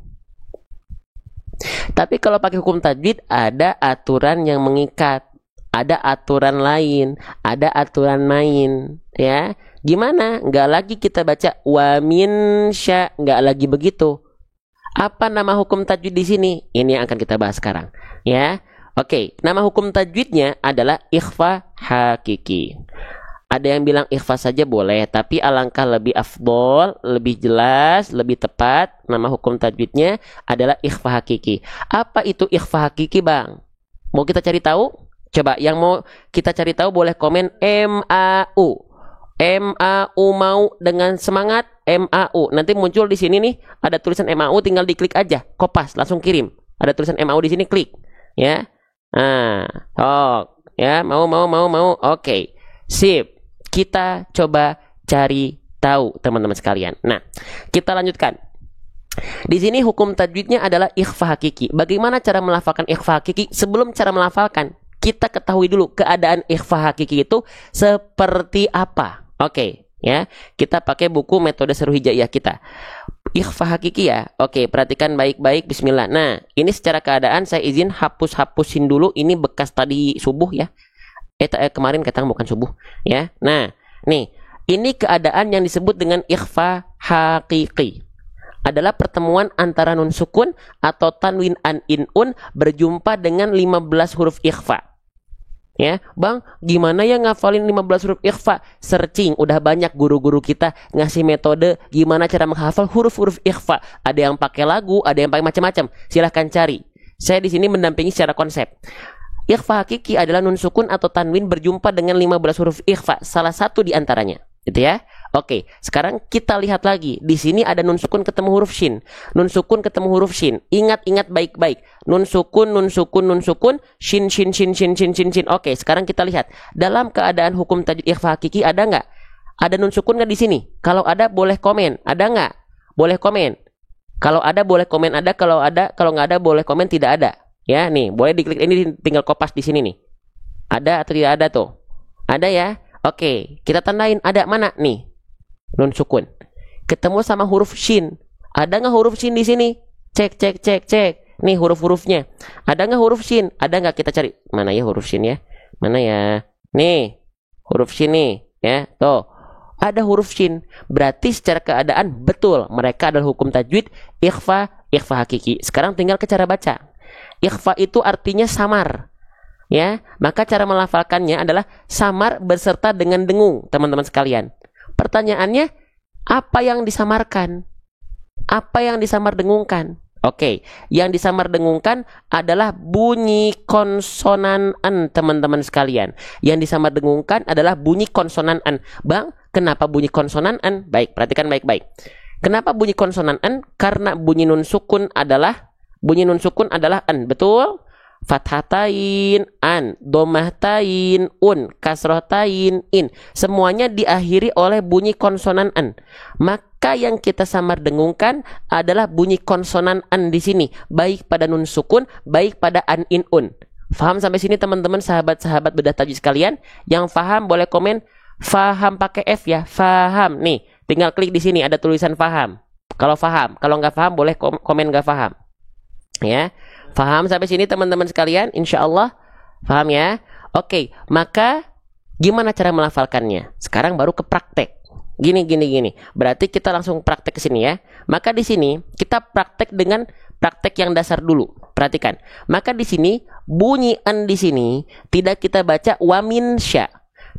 Tapi kalau pakai hukum tajwid ada aturan yang mengikat, ada aturan lain, ada aturan main, ya. Gimana? Nggak lagi kita baca wa min sya, nggak lagi begitu. Apa nama hukum tajwid di sini? Ini yang akan kita bahas sekarang, ya. Oke, nama hukum tajwidnya adalah ikhfa hakiki. Ada yang bilang ikhfa saja boleh, tapi alangkah lebih afdol, lebih jelas, lebih tepat, nama hukum tajwidnya adalah ikhfa hakiki. Apa itu ikhfa hakiki, Bang? Mau kita cari tahu? Coba yang mau kita cari tahu boleh komen MAU. MAU mau dengan semangat MAU. Nanti muncul di sini nih ada tulisan MAU, tinggal diklik aja, kopas langsung kirim. Ada tulisan MAU di sini, klik, ya. Nah, ya, mau. Oke. Sip. Kita coba cari tahu, teman-teman sekalian. Nah, kita lanjutkan. Di sini hukum tajwidnya adalah ikhfa hakiki. Bagaimana cara melafalkan ikhfa hakiki? Sebelum cara melafalkan, kita ketahui dulu keadaan ikhfa hakiki itu seperti apa. Oke, ya. Kita pakai buku metode seru hijaiyah kita. Ikhfa hakiki ya. Oke, perhatikan baik-baik, bismillah. Nah, ini secara keadaan saya izin hapusin dulu. Ini bekas tadi subuh ya. Kemarin katanya bukan subuh ya. Nah, nih, ini keadaan yang disebut dengan ikhfa hakiki. Adalah pertemuan antara nun sukun atau tanwin an in un berjumpa dengan 15 huruf ikhfa. Ya, Bang, gimana ya ngafalin 15 huruf ikhfa? Searching, udah banyak guru-guru kita ngasih metode gimana cara menghafal huruf-huruf ikhfa. Ada yang pakai lagu, ada yang pakai macam-macam. Silahkan cari. Saya di sini mendampingi secara konsep. Ikhfa hakiki adalah nun sukun atau tanwin berjumpa dengan 15 huruf ikhfa, salah satu di antaranya. Gitu ya. Oke, sekarang kita lihat lagi. Di sini ada nun sukun ketemu huruf shin. Nun sukun ketemu huruf shin. Ingat baik-baik. Nun sukun, shin. Oke, sekarang kita lihat. Dalam keadaan hukum tajwid ikhfa hakiki ada nggak? Ada nun sukun nggak di sini? Kalau ada boleh komen. Ada nggak? Boleh komen. Kalau ada boleh komen ada. Kalau nggak ada boleh komen tidak ada. Ya, nih, boleh diklik ini tinggal kopas di sini nih. Ada atau tidak ada tuh? Ada ya? Oke, kita tandain ada mana nih? Nun sukun ketemu sama huruf shin. Ada nggak huruf shin di sini? Cek. Nih huruf-hurufnya. Ada nggak huruf shin? Ada nggak? Kita cari. Mana ya huruf shin ya? Mana ya? Nih huruf shin nih ya. Tuh ada huruf shin. Berarti secara keadaan betul mereka adalah hukum tajwid ikhfa hakiki. Sekarang tinggal ke cara baca. Ikhfa itu artinya samar. Ya, maka cara melafalkannya adalah samar berserta dengan dengung, teman-teman sekalian. Pertanyaannya, apa yang disamarkan? Apa yang disamar-dengungkan? Oke, yang disamar-dengungkan adalah bunyi konsonan an, teman-teman sekalian. Yang disamar-dengungkan adalah bunyi konsonan an. Bang, kenapa bunyi konsonan an? Baik, perhatikan baik-baik. Kenapa bunyi konsonan an? Karena bunyi nun sukun adalah an, betul? Fathatain an, domahtain un, kasrohtain in. Semuanya diakhiri oleh bunyi konsonan an. Maka yang kita samar dengungkan adalah bunyi konsonan an di sini, baik pada nun sukun, baik pada an in un. Faham sampai sini teman-teman, sahabat-sahabat bedah tajwid sekalian? Yang faham boleh komen faham pakai F ya, faham. Nih, tinggal klik di sini ada tulisan faham. Kalau faham, kalau nggak faham boleh komen nggak faham. Ya. Faham sampai sini teman-teman sekalian? Insya Allah faham ya? Oke, maka gimana cara melafalkannya? Sekarang baru ke praktek. Gini. Berarti kita langsung praktek ke sini ya. Maka di sini kita praktek dengan praktek yang dasar dulu. Perhatikan. Maka di sini bunyi an di sini tidak kita baca wa min sya.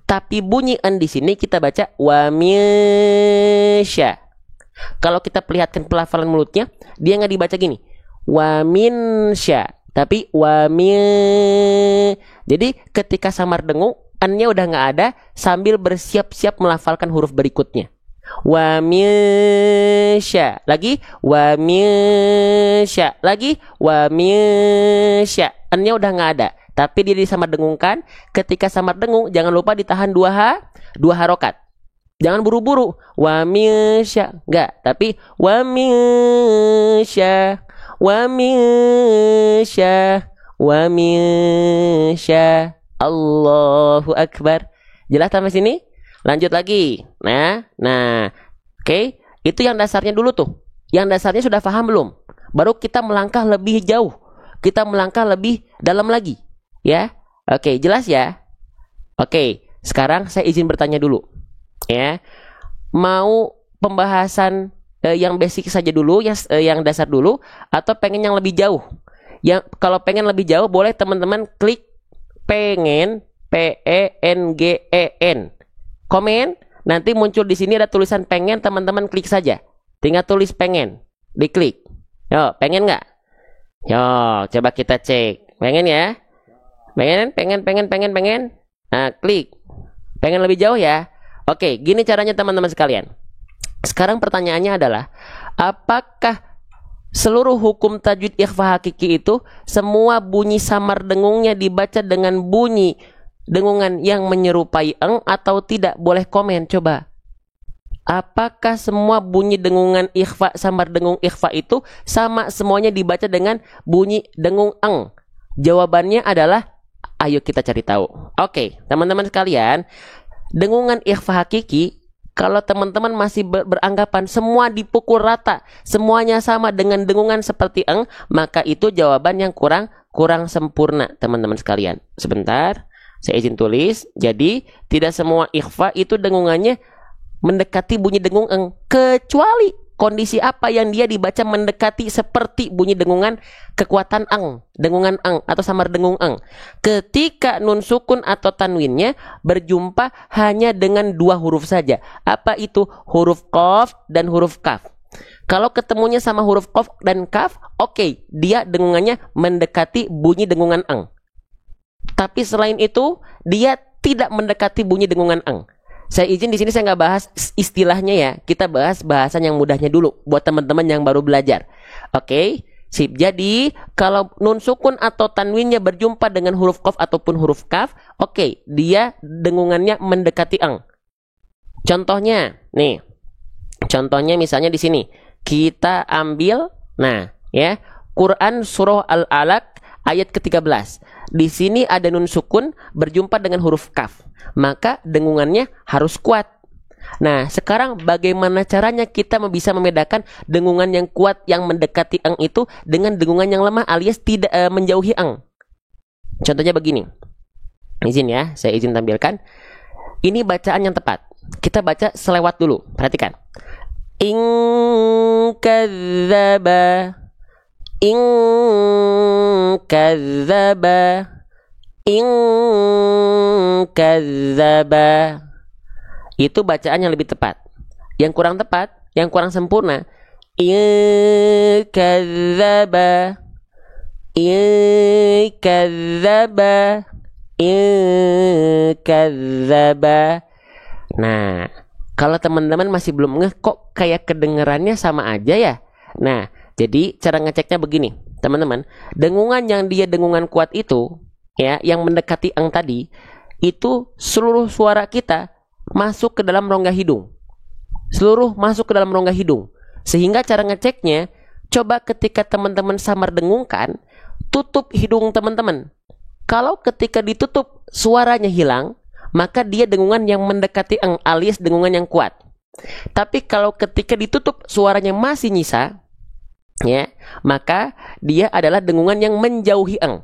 Tapi bunyi an di sini kita baca wa min sya. Kalau kita perlihatkan pelafalan mulutnya, dia nggak dibaca gini. Wa min sya, tapi wa min. Jadi ketika samar dengung, annya udah nggak ada, sambil bersiap-siap melafalkan huruf berikutnya. Wa min sya, lagi wa min sya, lagi wa min sya. Annya udah nggak ada, tapi dia disamar dengungkan. Ketika samar dengung, jangan lupa ditahan dua harokat. Jangan buru-buru. Wa min sya. Enggak, tapi wa min sya. Wa min sya. Wa min sya. Allahu akbar. Jelas sampai sini? Lanjut lagi. Nah. Oke, itu yang dasarnya dulu tuh. Yang dasarnya sudah paham belum? Baru kita melangkah lebih jauh. Kita melangkah lebih dalam lagi, ya. Oke, jelas ya? Oke, sekarang saya izin bertanya dulu, ya. Mau pembahasan yang basic saja dulu, yang dasar dulu, atau pengen yang lebih jauh? Yang kalau pengen lebih jauh, boleh teman-teman klik pengen, PENGEN, komen. Nanti muncul di sini ada tulisan pengen, teman-teman klik saja. Tinggal tulis pengen, diklik. Yo, pengen nggak? Yo, coba kita cek. Pengen ya? Pengen. Nah, klik. Pengen lebih jauh ya? Oke, gini caranya teman-teman sekalian. Sekarang pertanyaannya adalah, apakah seluruh hukum tajwid ikhfa hakiki itu semua bunyi samar dengungnya dibaca dengan bunyi dengungan yang menyerupai eng atau tidak? Boleh komen coba. Apakah semua bunyi dengungan ikhfa, samar dengung ikhfa itu sama semuanya dibaca dengan bunyi dengung eng? Jawabannya adalah, ayo kita cari tahu. Oke, teman-teman sekalian, dengungan ikhfa hakiki, kalau teman-teman masih beranggapan semua dipukul rata, semuanya sama dengan dengungan seperti eng, maka itu jawaban yang kurang sempurna, teman-teman sekalian. Sebentar, saya izin tulis. Jadi, tidak semua ikhfa itu dengungannya mendekati bunyi dengung eng, kecuali kondisi apa yang dia dibaca mendekati seperti bunyi dengungan kekuatan eng, dengungan eng atau samar dengung eng. Ketika nun sukun atau tanwinnya berjumpa hanya dengan dua huruf saja. Apa itu? Huruf qaf dan huruf kaf. Kalau ketemunya sama huruf qaf dan kaf, oke, dia dengungannya mendekati bunyi dengungan eng. Tapi selain itu, dia tidak mendekati bunyi dengungan eng. Saya izin di sini saya nggak bahas istilahnya ya. Kita bahas bahasan yang mudahnya dulu buat teman-teman yang baru belajar. Oke, sip. Jadi kalau nun sukun atau tanwinnya berjumpa dengan huruf qaf ataupun huruf kaf, oke, dia dengungannya mendekati eng. Contohnya, nih. Contohnya misalnya di sini. Kita ambil, nah, ya, Quran surah Al-Alaq ayat ke-13. Di sini ada nun sukun berjumpa dengan huruf kaf. Maka dengungannya harus kuat. Nah, sekarang bagaimana caranya kita bisa membedakan dengungan yang kuat yang mendekati eng itu dengan dengungan yang lemah alias tidak menjauhi eng? Contohnya begini. Izin ya, saya izin tampilkan. Ini bacaan yang tepat. Kita baca selewat dulu. Perhatikan. In kadzaba, in kadzaba, in kadzaba. Itu bacaan yang lebih tepat. Yang kurang tepat, yang kurang sempurna, in kadzaba, in kadzaba, in kadzaba. Nah, kalau teman-teman masih belum ngeh kok kayak kedengarannya sama aja ya. Nah, jadi cara ngeceknya begini, teman-teman. Dengungan yang dia dengungan kuat itu, ya, yang mendekati eng tadi, itu seluruh suara kita masuk ke dalam rongga hidung. Seluruh masuk ke dalam rongga hidung. Sehingga cara ngeceknya, coba ketika teman-teman samar dengungkan, tutup hidung teman-teman. Kalau ketika ditutup suaranya hilang, maka dia dengungan yang mendekati eng alias dengungan yang kuat. Tapi kalau ketika ditutup suaranya masih nyisa, ya, maka dia adalah dengungan yang menjauhi eng.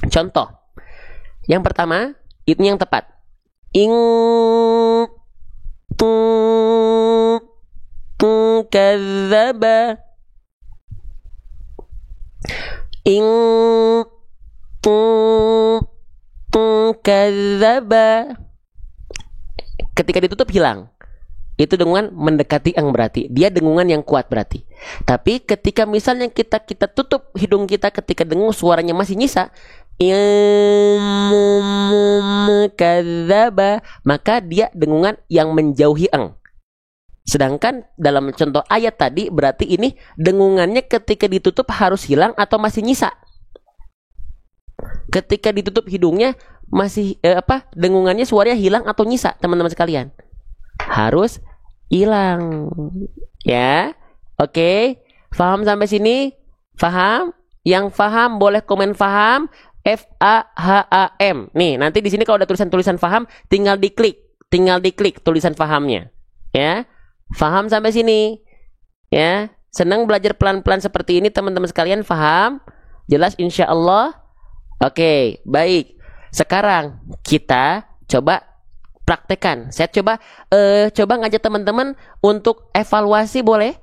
Contoh yang pertama, itu yang tepat. Ing kadzaba, ing kadzaba. Ketika ditutup hilang. Itu dengungan mendekati eng berarti. Dia dengungan yang kuat berarti. Tapi ketika misalnya kita tutup hidung kita ketika dengung suaranya masih nyisa, kadzaba, maka dia dengungan yang menjauhi eng. Sedangkan dalam contoh ayat tadi berarti ini dengungannya ketika ditutup harus hilang atau masih nyisa. Ketika ditutup hidungnya masih dengungannya suaranya hilang atau nyisa, teman-teman sekalian. harus hilang. Ya. Oke. Faham sampai sini? Faham? Yang faham boleh komen faham. FAHAM. Nih, nanti di sini kalau ada tulisan-tulisan faham, tinggal diklik tulisan fahamnya. Ya. Faham sampai sini? Ya. Senang belajar pelan-pelan seperti ini teman-teman sekalian, faham? Jelas insya Allah? Oke, baik. Sekarang kita coba praktekan. Saya coba ngajak teman-teman untuk evaluasi, boleh?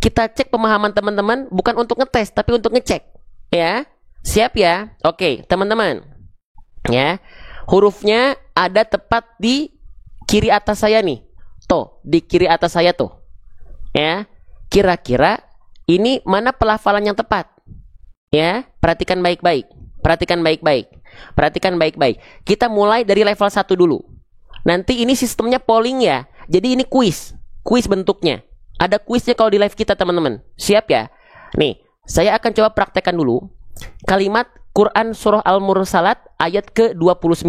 Kita cek pemahaman teman-teman, bukan untuk ngetes tapi untuk ngecek. Ya. Siap ya? Oke, teman-teman. Ya. Hurufnya ada tepat di kiri atas saya nih. Tuh, di kiri atas saya tuh. Ya. Kira-kira ini mana pelafalan yang tepat? Ya, perhatikan baik-baik. Perhatikan baik-baik. Kita mulai dari level 1 dulu. Nanti ini sistemnya polling ya. Jadi ini kuis bentuknya. Ada kuisnya kalau di live kita, teman-teman. Siap ya? Nih, saya akan coba praktekkan dulu kalimat Quran surah Al-Mursalat ayat ke-29.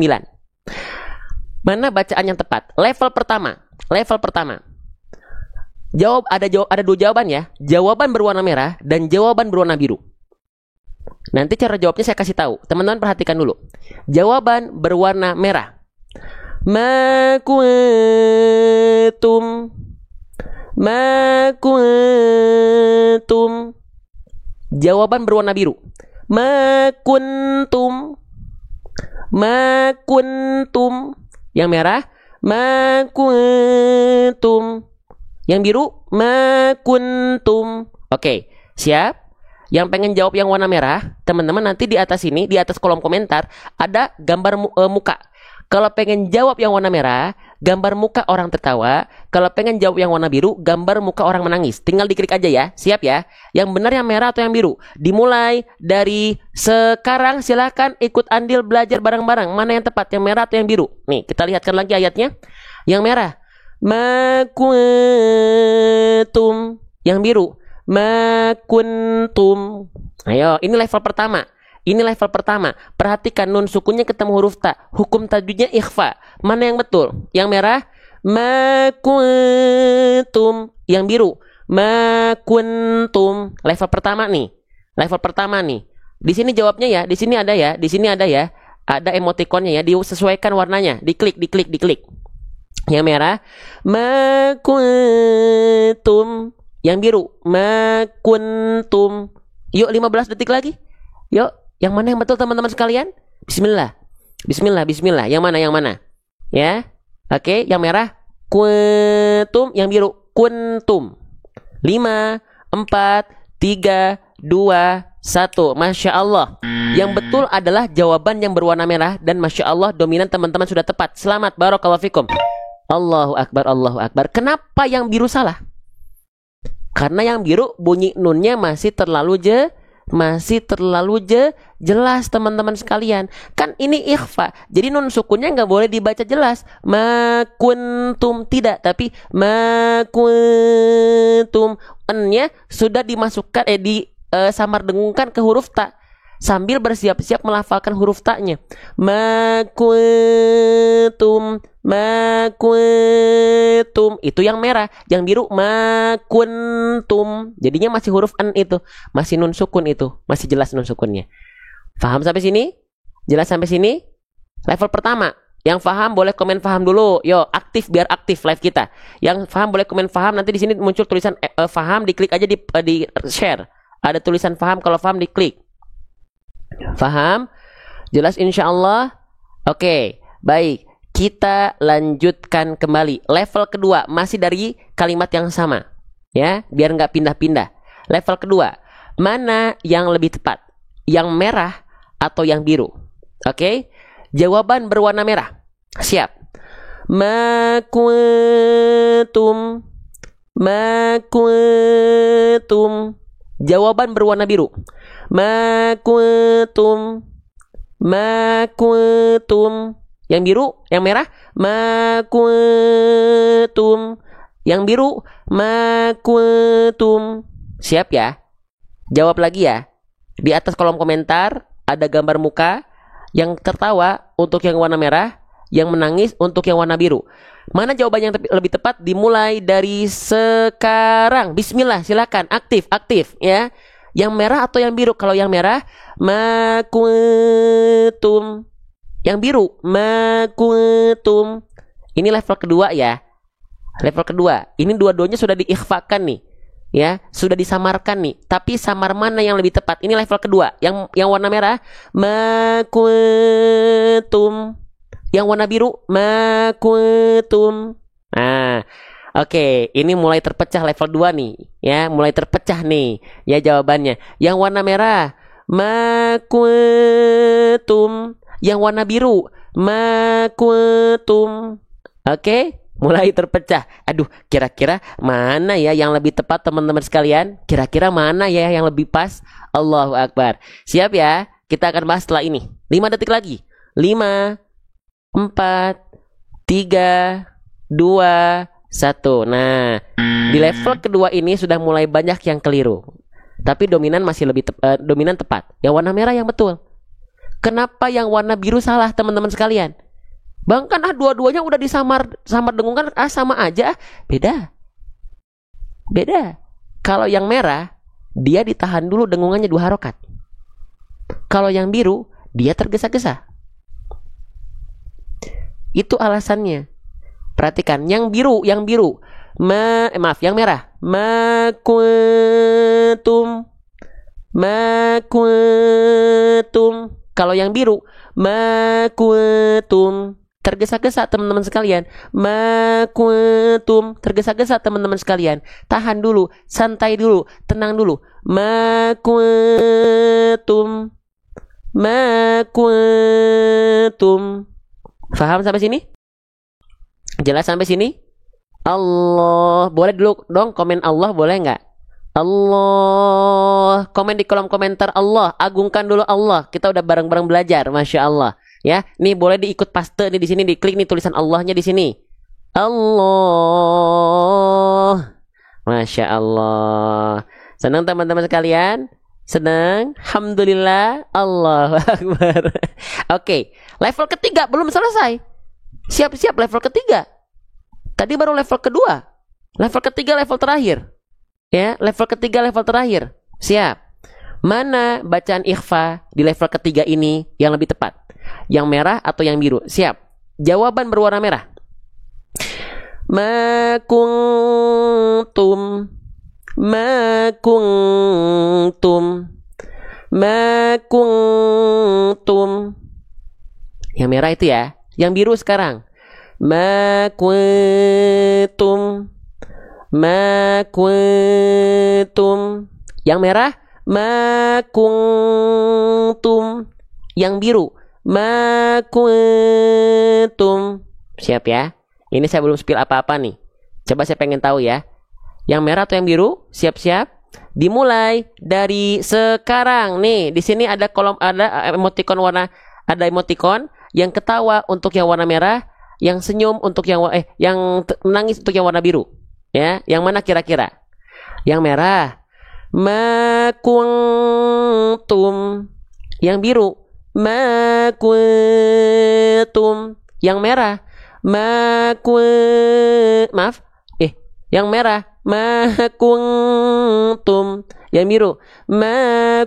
Mana bacaan yang tepat? Level pertama. Ada dua jawaban ya. Jawaban berwarna merah dan jawaban berwarna biru. Nanti cara jawabnya saya kasih tahu. Teman-teman perhatikan dulu. Jawaban berwarna merah. Ma kuntum. Jawaban berwarna biru. Ma kuntum. Yang merah. Ma kuntum. Yang biru. Ma kuntum. Oke, siap? Yang pengen jawab yang warna merah, teman-teman nanti di atas ini, di atas kolom komentar ada gambar muka. Kalau pengen jawab yang warna merah, gambar muka orang tertawa. Kalau pengen jawab yang warna biru, gambar muka orang menangis. Tinggal diklik aja ya. Siap ya? Yang benar yang merah atau yang biru? Dimulai dari sekarang, silahkan ikut andil belajar bareng-bareng. Mana yang tepat? Yang merah atau yang biru? Nih, kita lihatkan lagi ayatnya. Yang merah. Ma kuntum. Yang biru. Ma kuntum. Ayo, ini level pertama. Perhatikan nun sukunnya ketemu huruf ta. Hukum tajwidnya ikhfa. Mana yang betul? Yang merah ma kuntum. Yang biru ma kuntum. Level pertama nih. Di sini jawabnya ya. Di sini ada ya. Ada emotikonnya ya. Disesuaikan warnanya. Diklik. Yang merah ma kuntum. Yang biru ma kuntum. Yuk 15 detik lagi. Yuk. Yang mana yang betul teman-teman sekalian? Bismillah. Yang mana? Ya. Oke, yang merah kuntum, yang biru kuntum. 5, 4, 3, 2, 1. Masya Allah. Yang betul adalah jawaban yang berwarna merah dan Masya Allah dominan teman-teman sudah tepat. Selamat, barakallahu fikum. Allahu Akbar. Kenapa yang biru salah? Karena yang biru bunyi nunnya masih terlalu jelas teman-teman sekalian. Kan ini ikhfa. Jadi nun sukunnya nggak boleh dibaca jelas. Ma kuntum tidak, tapi ma kuntum. N-nya sudah dimasukkan samar dengungkan ke huruf ta. Sambil bersiap-siap melafalkan huruf ta-nya. Ma kuntum. Itu yang merah. Yang biru ma kuntum. Jadinya masih huruf N itu. Masih nun sukun itu. Masih jelas nun sukunnya. Faham sampai sini? Jelas sampai sini? Level pertama. Yang faham boleh komen faham dulu. Yo, aktif biar aktif live kita. Yang faham boleh komen faham. Nanti di sini muncul tulisan faham, diklik aja di share. Ada tulisan faham, kalau faham diklik. Faham? Jelas insya-Allah? Oke, baik. Kita lanjutkan kembali. Level kedua masih dari kalimat yang sama. Ya, biar nggak pindah-pindah. Level kedua, mana yang lebih tepat? Yang merah atau yang biru? Oke? Jawaban berwarna merah. Siap. Ma kuntum. Jawaban berwarna biru. Ma kuntum. Yang biru, yang merah ma kuntum. Yang biru ma kuntum. Siap ya? Jawab lagi ya. Di atas kolom komentar ada gambar muka yang tertawa untuk yang warna merah, yang menangis untuk yang warna biru. Mana jawaban yang lebih tepat? Dimulai dari sekarang. Bismillah, silakan aktif ya. Yang merah atau yang biru? Kalau yang merah, ma kuntum. Yang biru, ma kuntum. Ini level kedua ya. Level kedua. Ini dua-duanya sudah diikhfakan nih. Ya, sudah disamarkan nih. Tapi samar mana yang lebih tepat? Ini level kedua. Yang warna merah, ma kuntum. Yang warna biru, ma kuntum. Nah, oke, ini mulai terpecah level 2 nih, ya, mulai terpecah nih, ya jawabannya. Yang warna merah, ma kuntum. Yang warna biru, ma kuntum. Oke, mulai terpecah. Aduh, kira-kira mana ya yang lebih tepat teman-teman sekalian? Kira-kira mana ya yang lebih pas? Allahu Akbar. Siap ya? Kita akan bahas setelah ini. 5 detik lagi. 5, 4, 3, 2, 1. Nah, di level kedua ini sudah mulai banyak yang keliru. Tapi dominan masih lebih dominan tepat. Yang warna merah yang betul. Kenapa yang warna biru salah, teman-teman sekalian? Bang, kan dua-duanya udah disamar dengungkan, sama aja. Beda. Kalau yang merah, dia ditahan dulu dengungannya 2 harokat. Kalau yang biru, dia tergesa-gesa. Itu alasannya. Perhatikan, yang biru, yang merah. Ma kuntum. Kalau yang biru, ma kuntum. Tergesa-gesa teman-teman sekalian. Ma kuntum. Tergesa-gesa teman-teman sekalian. Tahan dulu, santai dulu, tenang dulu. Ma kuntum. Faham sampai sini? Jelas sampai sini? Allah. Boleh dulu dong komen Allah, boleh nggak? Allah. Komen di kolom komentar Allah. Agungkan dulu Allah. Kita udah bareng-bareng belajar, Masya Allah. Ya, nih boleh diikut paste nih di sini, diklik nih tulisan Allahnya di sini. Allah. Masya Allah. Senang teman-teman sekalian? Senang? Alhamdulillah. Allahu Akbar. Oke, level ketiga belum selesai. Siap-siap level ketiga. Tadi baru level kedua. Level ketiga level terakhir. Ya, level ketiga level terakhir. Siap. Mana bacaan ikhfa di level ketiga ini yang lebih tepat? Yang merah atau yang biru? Siap. Jawaban berwarna merah. Ma kuntum. Ma kuntum. Yang merah itu ya. Yang biru sekarang. Ma kuntum. Yang merah. Ma kuntum. Yang biru. Ma kuntum. Siap ya. Ini saya belum spill apa-apa nih. Coba saya pengen tahu ya. Yang merah atau yang biru? Siap-siap. Dimulai dari sekarang. Nih, di sini ada emoticon ada emoticon yang ketawa untuk yang warna merah, yang senyum untuk yang menangis untuk yang warna biru. Ya, yang mana kira-kira? Yang merah. Ma kuntum. Yang biru. Ma kuntum. Yang merah. Yang merah. Ma kuntum. Yang biru. Ma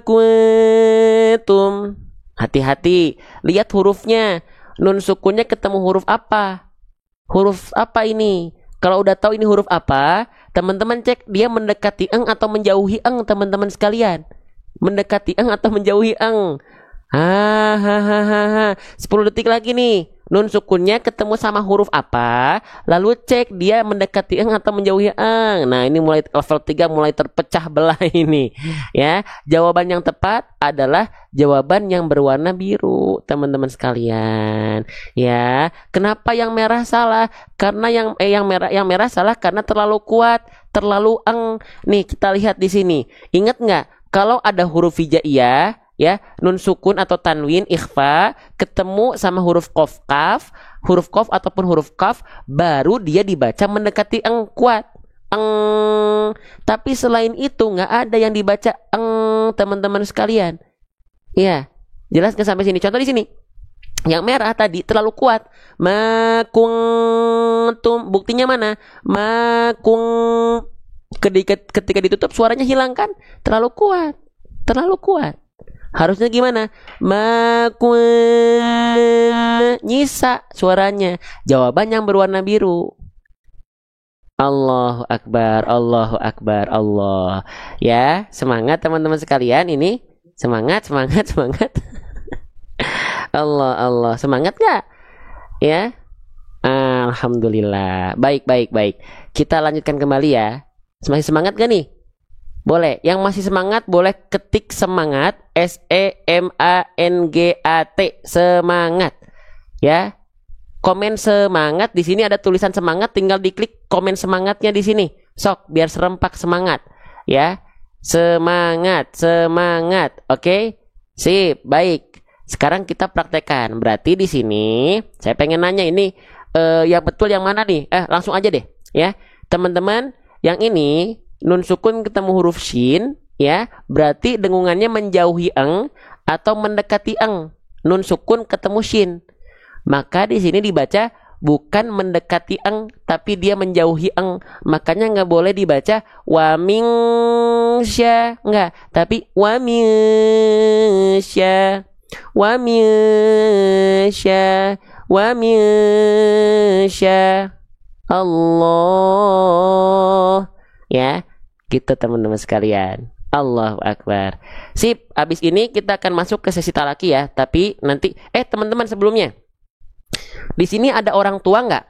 kuntum. Hati-hati. Lihat hurufnya. Nun sukunnya ketemu huruf apa? Huruf apa ini? Kalau udah tahu ini huruf apa, teman-teman cek dia mendekati eng atau menjauhi eng, teman-teman sekalian. Mendekati eng atau menjauhi eng. 10 detik lagi nih. Nun sukunnya ketemu sama huruf apa, lalu cek dia mendekati eng atau menjauhi eng. Nah, ini mulai level 3 mulai terpecah belah ini. Ya, jawaban yang tepat adalah jawaban yang berwarna biru, teman-teman sekalian. Ya, kenapa yang merah salah? Karena yang merah salah karena terlalu kuat, terlalu eng. Nih, kita lihat di sini. Ingat nggak? Kalau ada huruf hijaiyah, ya, nun sukun atau tanwin ikhfa ketemu sama huruf qaf ataupun huruf kaf, baru dia dibaca mendekati eng kuat. Eng. Tapi selain itu nggak ada yang dibaca eng, teman-teman sekalian. Ya, jelas nggak sampai sini? Contoh di sini. Yang merah tadi terlalu kuat. Ma kuntum, buktinya mana? Ma kun, ketika ditutup suaranya hilang kan? Terlalu kuat. Terlalu kuat. Harusnya gimana? Ma kun, nyisa suaranya. Jawaban yang berwarna biru. Allahu Akbar, Allahu Akbar, Allah. Ya, semangat teman-teman sekalian ini. Semangat, semangat, semangat. Allah, Allah. Semangat gak? Ya. Alhamdulillah. Baik, baik, baik. Kita lanjutkan kembali ya. Masih semangat gak nih? Boleh. Yang masih semangat boleh ketik semangat. SEMANGAT. Semangat. Ya. Komen semangat. Di sini ada tulisan semangat. Tinggal diklik komen semangatnya di sini. Sok, biar serempak semangat. Ya. Semangat, semangat. Oke? Sip, baik. Sekarang kita praktekkan. Berarti di sini saya pengen nanya ini yang betul yang mana nih? Langsung aja deh ya. Teman-teman, yang ini nun sukun ketemu huruf shin ya, berarti dengungannya menjauhi eng atau mendekati eng. Nun sukun ketemu shin. Maka di sini dibaca bukan mendekati eng tapi dia menjauhi eng. Makanya nggak boleh dibaca wa min sya, enggak, tapi wa min sya. Wa min sya, wa min sya Allah. Ya, gitu teman-teman sekalian. Allahu Akbar. Sip, habis ini kita akan masuk ke sesi talaki ya. Tapi nanti, teman-teman sebelumnya, di sini ada orang tua nggak?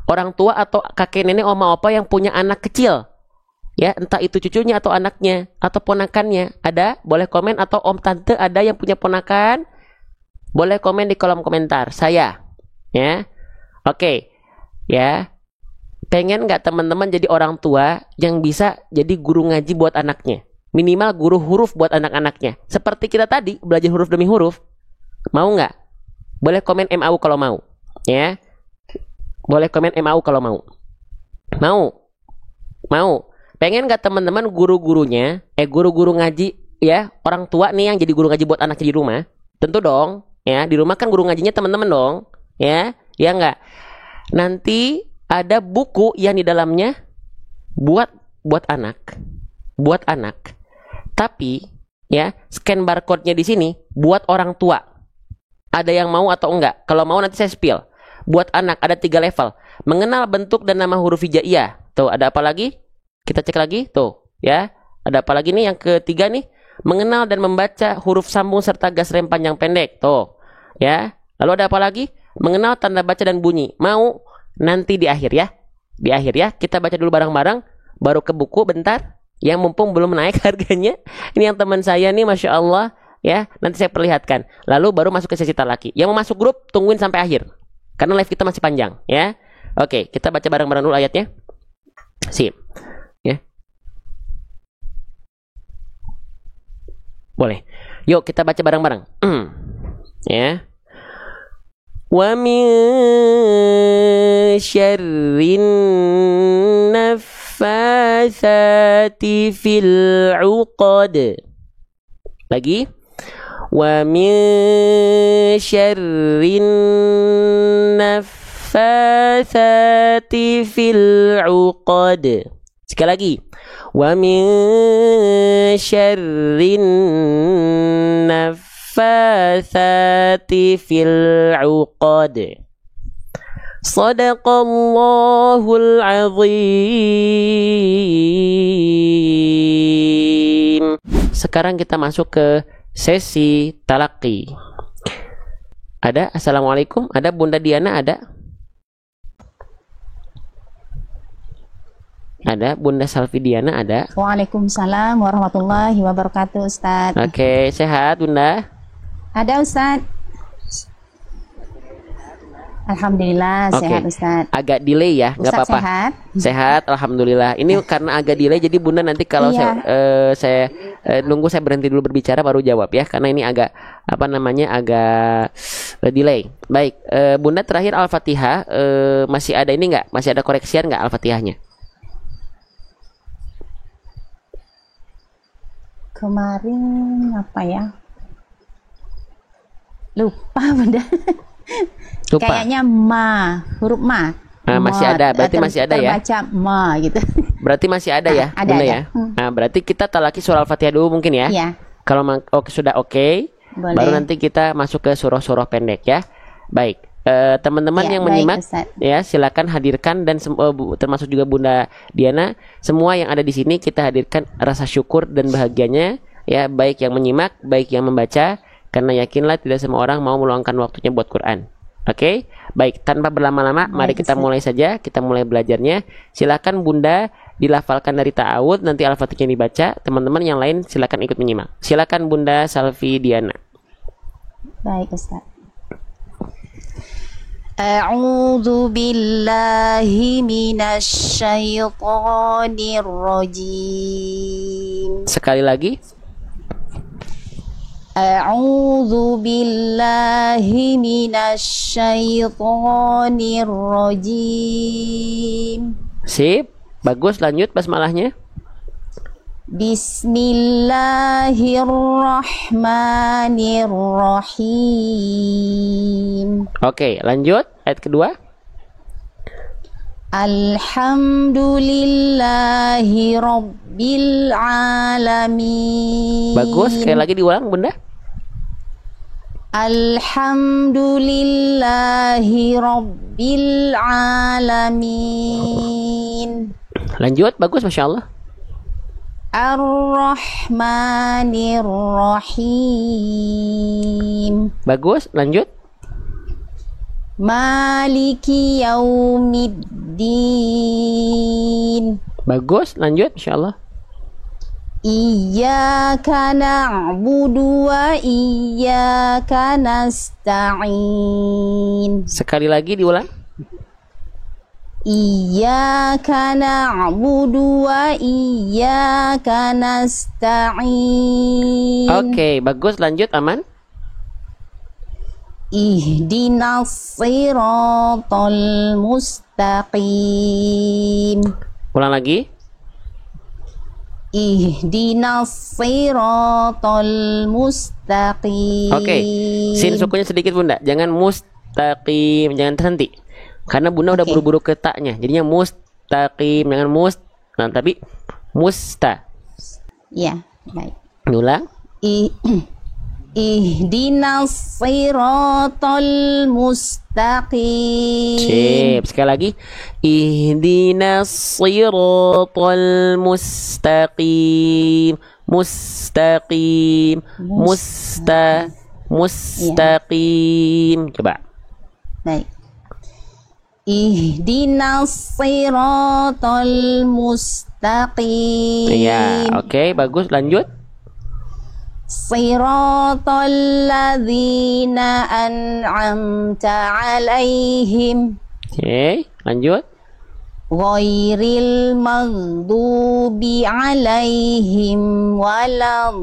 Orang tua atau kakek nenek oma opa yang punya anak kecil? Ya, entah itu cucunya atau anaknya atau ponakannya. Ada? Boleh komen, atau om tante ada yang punya ponakan? Boleh komen di kolom komentar. Saya. Ya. Oke. Ya. Pengen nggak teman-teman jadi orang tua yang bisa jadi guru ngaji buat anaknya? Minimal guru huruf buat anak-anaknya. Seperti kita tadi belajar huruf demi huruf. Mau nggak? Boleh komen MAU kalau mau. Ya. Boleh komen MAU kalau mau. Mau? Mau? Pengen gak teman-teman guru-gurunya, guru-guru ngaji ya, orang tua nih yang jadi guru ngaji buat anaknya di rumah? Tentu dong, ya, di rumah kan guru ngajinya teman-teman dong, ya, ya enggak? Nanti ada buku yang di dalamnya buat anak, buat anak. Tapi ya, scan barcode-nya di sini buat orang tua. Ada yang mau atau enggak? Kalau mau nanti saya spill. Buat anak ada 3 level. Mengenal bentuk dan nama huruf hijaiyah. Tuh, ada apa lagi? Kita cek lagi, tuh, ya. Ada apa lagi nih yang ketiga nih? Mengenal dan membaca huruf sambung serta gas rem panjang pendek, tuh, ya. Lalu ada apa lagi? Mengenal tanda baca dan bunyi. Mau? Nanti di akhir ya. Di akhir ya. Kita baca dulu bareng-bareng, baru ke buku bentar. Yang mumpung belum naik harganya. Ini yang teman saya nih, Masya Allah, ya. Nanti saya perlihatkan. Lalu baru masuk ke sesi talaki. Yang mau masuk grup, tungguin sampai akhir. Karena live kita masih panjang, ya. Oke, kita baca bareng-bareng dulu ayatnya. Sip. Ya. Boleh. Yuk kita baca bareng-bareng. Ya. Wa min syarrin naffatsati fil 'uqad. Lagi. Wa min syarrin naffatsati fil 'uqad. Sekali lagi. Wa min syarrin naffatsati fil 'uqad. Shadaqallahul azim. Sekarang kita masuk ke sesi talaki. Ada? Assalamualaikum. Ada Bunda Diana? Ada? Ada Bunda Salvidiana? Ada? Waalaikumsalam warahmatullahi wabarakatuh, Ustaz. Oke, sehat Bunda? Ada, Ustaz. Alhamdulillah, sehat Ustaz. Agak delay ya, nggak apa-apa. Sehat? Sehat, alhamdulillah. Ini karena agak delay, jadi Bunda nanti kalau saya nunggu saya berhenti dulu berbicara baru jawab ya, karena ini agak agak delay. Baik, Bunda terakhir Al-Fatihah masih ada ini nggak? Masih ada koreksian nggak Al-Fatihahnya? Kemarin apa ya? Lupa, Bunda. Lupa. Kayaknya ma, huruf ma. Masih ada, berarti masih ada ya. Terbaca ma gitu. Berarti masih ada ya, ada, Bunda ada. ya. Nah, berarti kita talaki surah Al-Fatihah dulu mungkin ya. Iya. Kalau sudah oke, Boleh. baru nanti kita masuk ke surah-surah pendek ya. Baik. Teman-teman Ya, yang baik, menyimak Ustaz. ya, silakan hadirkan dan termasuk juga Bunda Diana, semua yang ada di sini kita hadirkan rasa syukur dan bahagianya ya, baik yang menyimak, baik yang membaca, karena yakinlah tidak semua orang mau meluangkan waktunya buat Quran. Oke? Baik, tanpa berlama-lama mari kita mulai saja, kita mulai belajarnya. Silakan Bunda dilafalkan dari ta'awud, nanti Al-Fatihahnya dibaca, teman-teman yang lain silakan ikut menyimak. Silakan Bunda Salvi Diana. Baik, Ustaz. A'udzu billahi minasyaitonir rajim. Sekali lagi. A'udzu billahi minasyaitonir rajim. Sip, bagus, lanjut basmalahnya. Bismillahirrahmanirrahim. Oke, lanjut ayat kedua. Alhamdulillahi rabbil alamin. Bagus, sekali lagi diulang Bunda. Alhamdulillahi rabbil alamin. Lanjut, bagus, Masya Allah. Ar-Rahmanir-Rahim. Bagus, lanjut. Maliki yaumiddin. Bagus, lanjut, Masya Allah. Iyyaka na'budu wa iyyaka nasta'in. Sekali lagi diulang. Iyyaka na'budu wa iyyaka nasta'in. Oke, bagus, lanjut, aman. Ihdinas siratal mustaqim. Ulang lagi. Ihdinas siratal mustaqim. Oke, sin sukunya sedikit Bunda, jangan mustaqim, jangan terhenti. Karena Bunda udah buru-buru ke taknya, jadinya mustaqim, jangan nah tapi musta. Ya, baik. Ulang. Ihdinas siratal mustaqim. Sip, sekali lagi. Ihdinas siratal mustaqim. Mustaqim. Mustaqim. Coba. Baik. Ihdinas siratal mustaqim. Iya, oke, bagus, lanjut. Siratal ladzina an'amta 'alaihim. Oke, lanjut. Ghairil maghdubi 'alaihim waladdallin.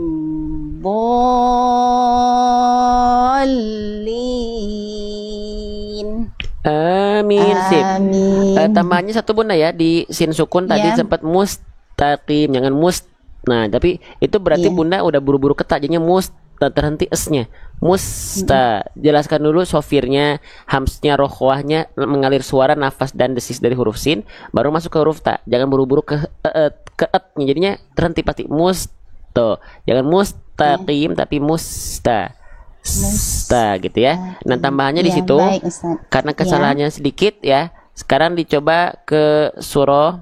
Amin. Sip. Amin. Tambahannya satu Bunda ya, di sin sukun tadi sempat mustaqim, jangan Nah, tapi itu berarti Bunda udah buru-buru ketak, jadinya terhenti esnya. Jelaskan dulu sofirnya, hamsnya, rokhwahnya, mengalir suara, nafas dan desis dari huruf sin, baru masuk ke huruf ta. Jangan buru-buru ke etnya, jadinya terhenti pasti. Jangan mustaqim tapi musta gitu ya. Nah, tambahannya di situ. Baik, karena kesalahannya sedikit ya. Sekarang dicoba ke surah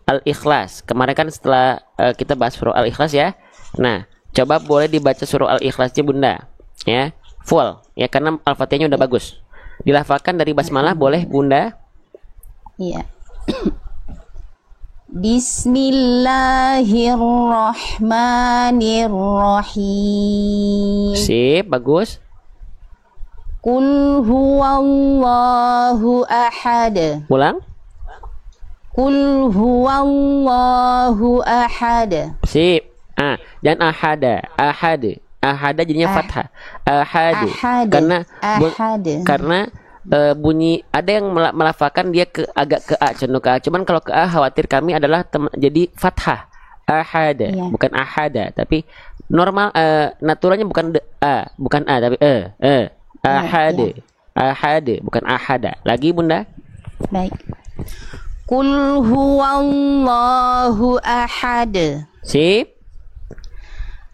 Al-Ikhlas. Kemarin kan setelah kita bahas surah Al-Ikhlas ya. Nah, coba boleh dibaca surah Al-Ikhlasnya Bunda ya, full ya, karena Al-Fatihahnya udah bagus. Dilafalkan dari basmalah boleh Bunda? Iya. Bismillahirrahmanirrahim. Sip, bagus. Qul huwallahu ahad. Ulang. Qul huwallahu ahad. Sip. Dan ahada jadinya fathah. Ahad. Karena bunyi ada yang melafalkan dia agak ke a, cenderung ke a. Cuman kalau ke a khawatir kami adalah jadi fathah. Ahada, bukan ahada, tapi normal naturalnya bukan a tapi Ahad. Ya. Ahad, bukan ahada. Lagi Bunda. Baik. Qul huwallahu ahad. Sip.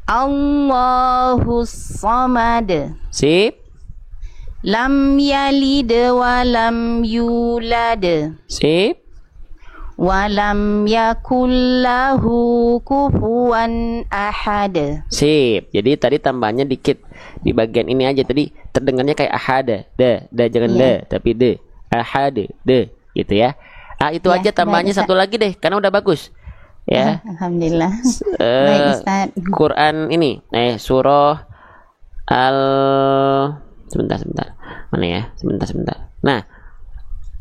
Allahus samad. Sip. Lam yalid wa lam yulad. Sip. Wa lam yakul lahu kufuwan ahad. Sip. Jadi tadi tambahnya dikit di bagian ini aja, tadi terdengarnya kayak ahada. Da jangan Iya. da, tapi de. Ahada, de, gitu ya. Itu Ya, aja tambahnya baik, satu lagi deh, karena udah bagus. Ya. Alhamdulillah. Baik Ustaz. Quran ini, surah Al sebentar. Mana ya? Sebentar. Nah,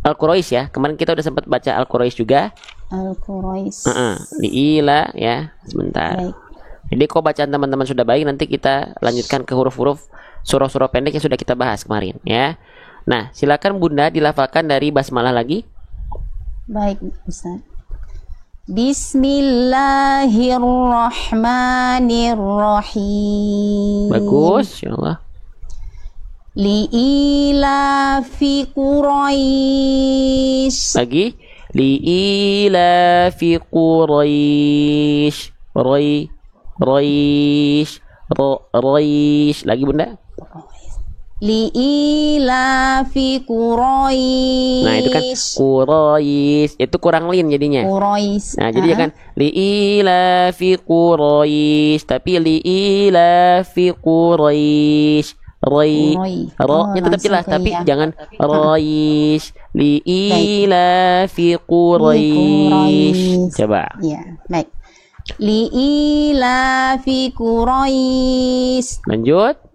Al-Quraisy ya. Kemarin kita udah sempat baca Al-Quraisy juga. Al-Quraisy. Diila ya. Sebentar. Baik. Jadi kalau bacaan teman-teman sudah baik, nanti kita lanjutkan ke huruf-huruf surah-surah pendek yang sudah kita bahas kemarin ya. Nah, silakan Bunda dilafalkan dari basmalah lagi. Baik Ustaz. Bismillahirrahmanirrahim. Bagus, insyaallah. Li'ilafi Quraisy. Lagi. Liila fi Quraisy. Quraisy. Lagi Bunda. Li'ilafi Quraisy. Nah, itu kan Quraisy. Itu kurang lin jadinya. Quraisy. Nah, jadi kan liila fi Quraisy, tapi liila fi Quraisy. Ro-nya tetap jelas, tapi jangan Quraisy. Liila fi Quraisy. Coba. Ya, baik. Li'ilafi Quraisy. Lanjut.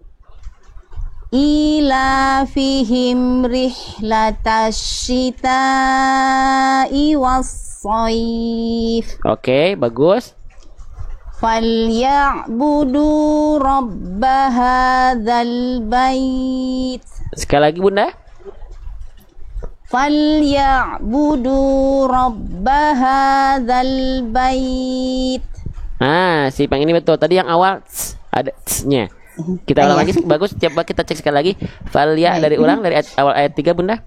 Ilafihim rihlatasyita'i was-shaif. Oke, bagus. Falyabudu rabba hadzal bait. Sekali lagi Bunda. Falyabudu rabba hadzal bait. Si yang ini betul. Tadi yang awal ada nya. Kita ulang lagi, bagus. Coba kita cek sekali lagi. Falya dari awal ayat 3 Bunda.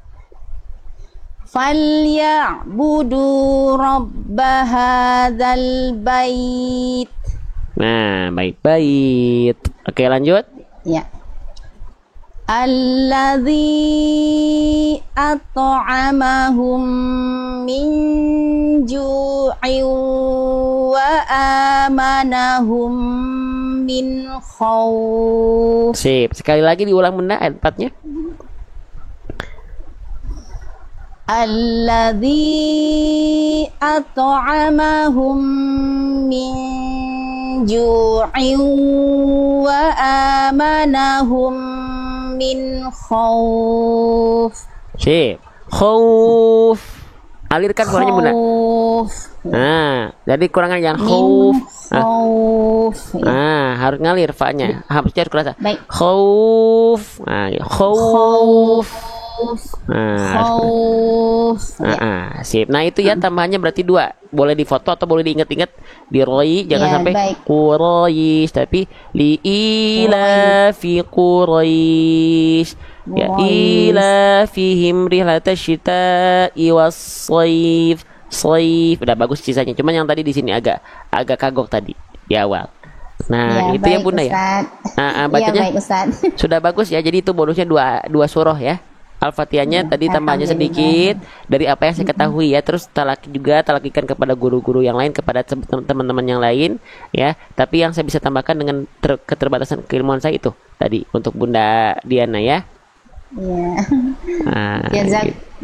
Falyabudu rabba hadzal bait. Nah, bait. Oke, lanjut. Ya. Alladzi at'amahum min ju'in wa amanahum min khauf. Sip. Sekali lagi diulang Bunda ayat 4-nya. Alladzi at'amahum min ju'in wa amanahum min khauf. Sip. Khauf. Alirkan suaranya Bunda. Khauf. Nah, jadi kurangan jangan Min khauf. khauf. Harus ngalir fa-nya. Harusnya harus kerasa. Baik. Khauf. Khauf. Khauf. Sip. Nah, itu ya tambahannya berarti 2. Boleh difoto atau boleh diinget-inget di roi, jangan Ya, sampai baik. Quraisy, tapi liila fi Quraisy. Ya ila fihim rihlatasyita'i was-shaif. Udah bagus sisanya. Cuman yang tadi di sini agak kagok tadi di awal. Nah, Ya, itu yang baik, Bunda ya. Ustaz. Bacanya Ya, baik, Ustaz. sudah bagus ya. Jadi itu bonusnya dua surah ya. Al-Fatihahnya tadi tambahnya sedikit dari apa yang saya ketahui ya. Terus talakikan kepada guru-guru yang lain, kepada teman-teman yang lain ya. Tapi yang saya bisa tambahkan dengan keterbatasan keilmuan saya itu tadi untuk Bunda Diana ya. Iya.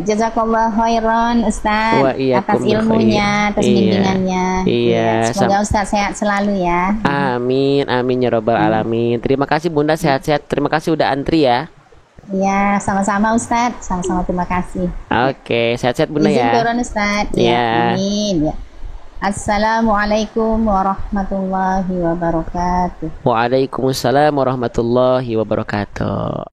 Jazakallah khairan Ustaz atas ilmunya, atas bimbingannya. Iya. Semoga Ustaz sehat selalu ya. Amin ya robbal alamin. Terima kasih Bunda, sehat-sehat. Terima kasih udah antri ya. Iya, sama-sama Ustaz. Sama-sama, terima kasih. Oke, sehat-sehat Bunda Izin ya. turun Ustaz. Ya. Amin ya. Assalamualaikum warahmatullahi wabarakatuh. Waalaikumsalam warahmatullahi wabarakatuh.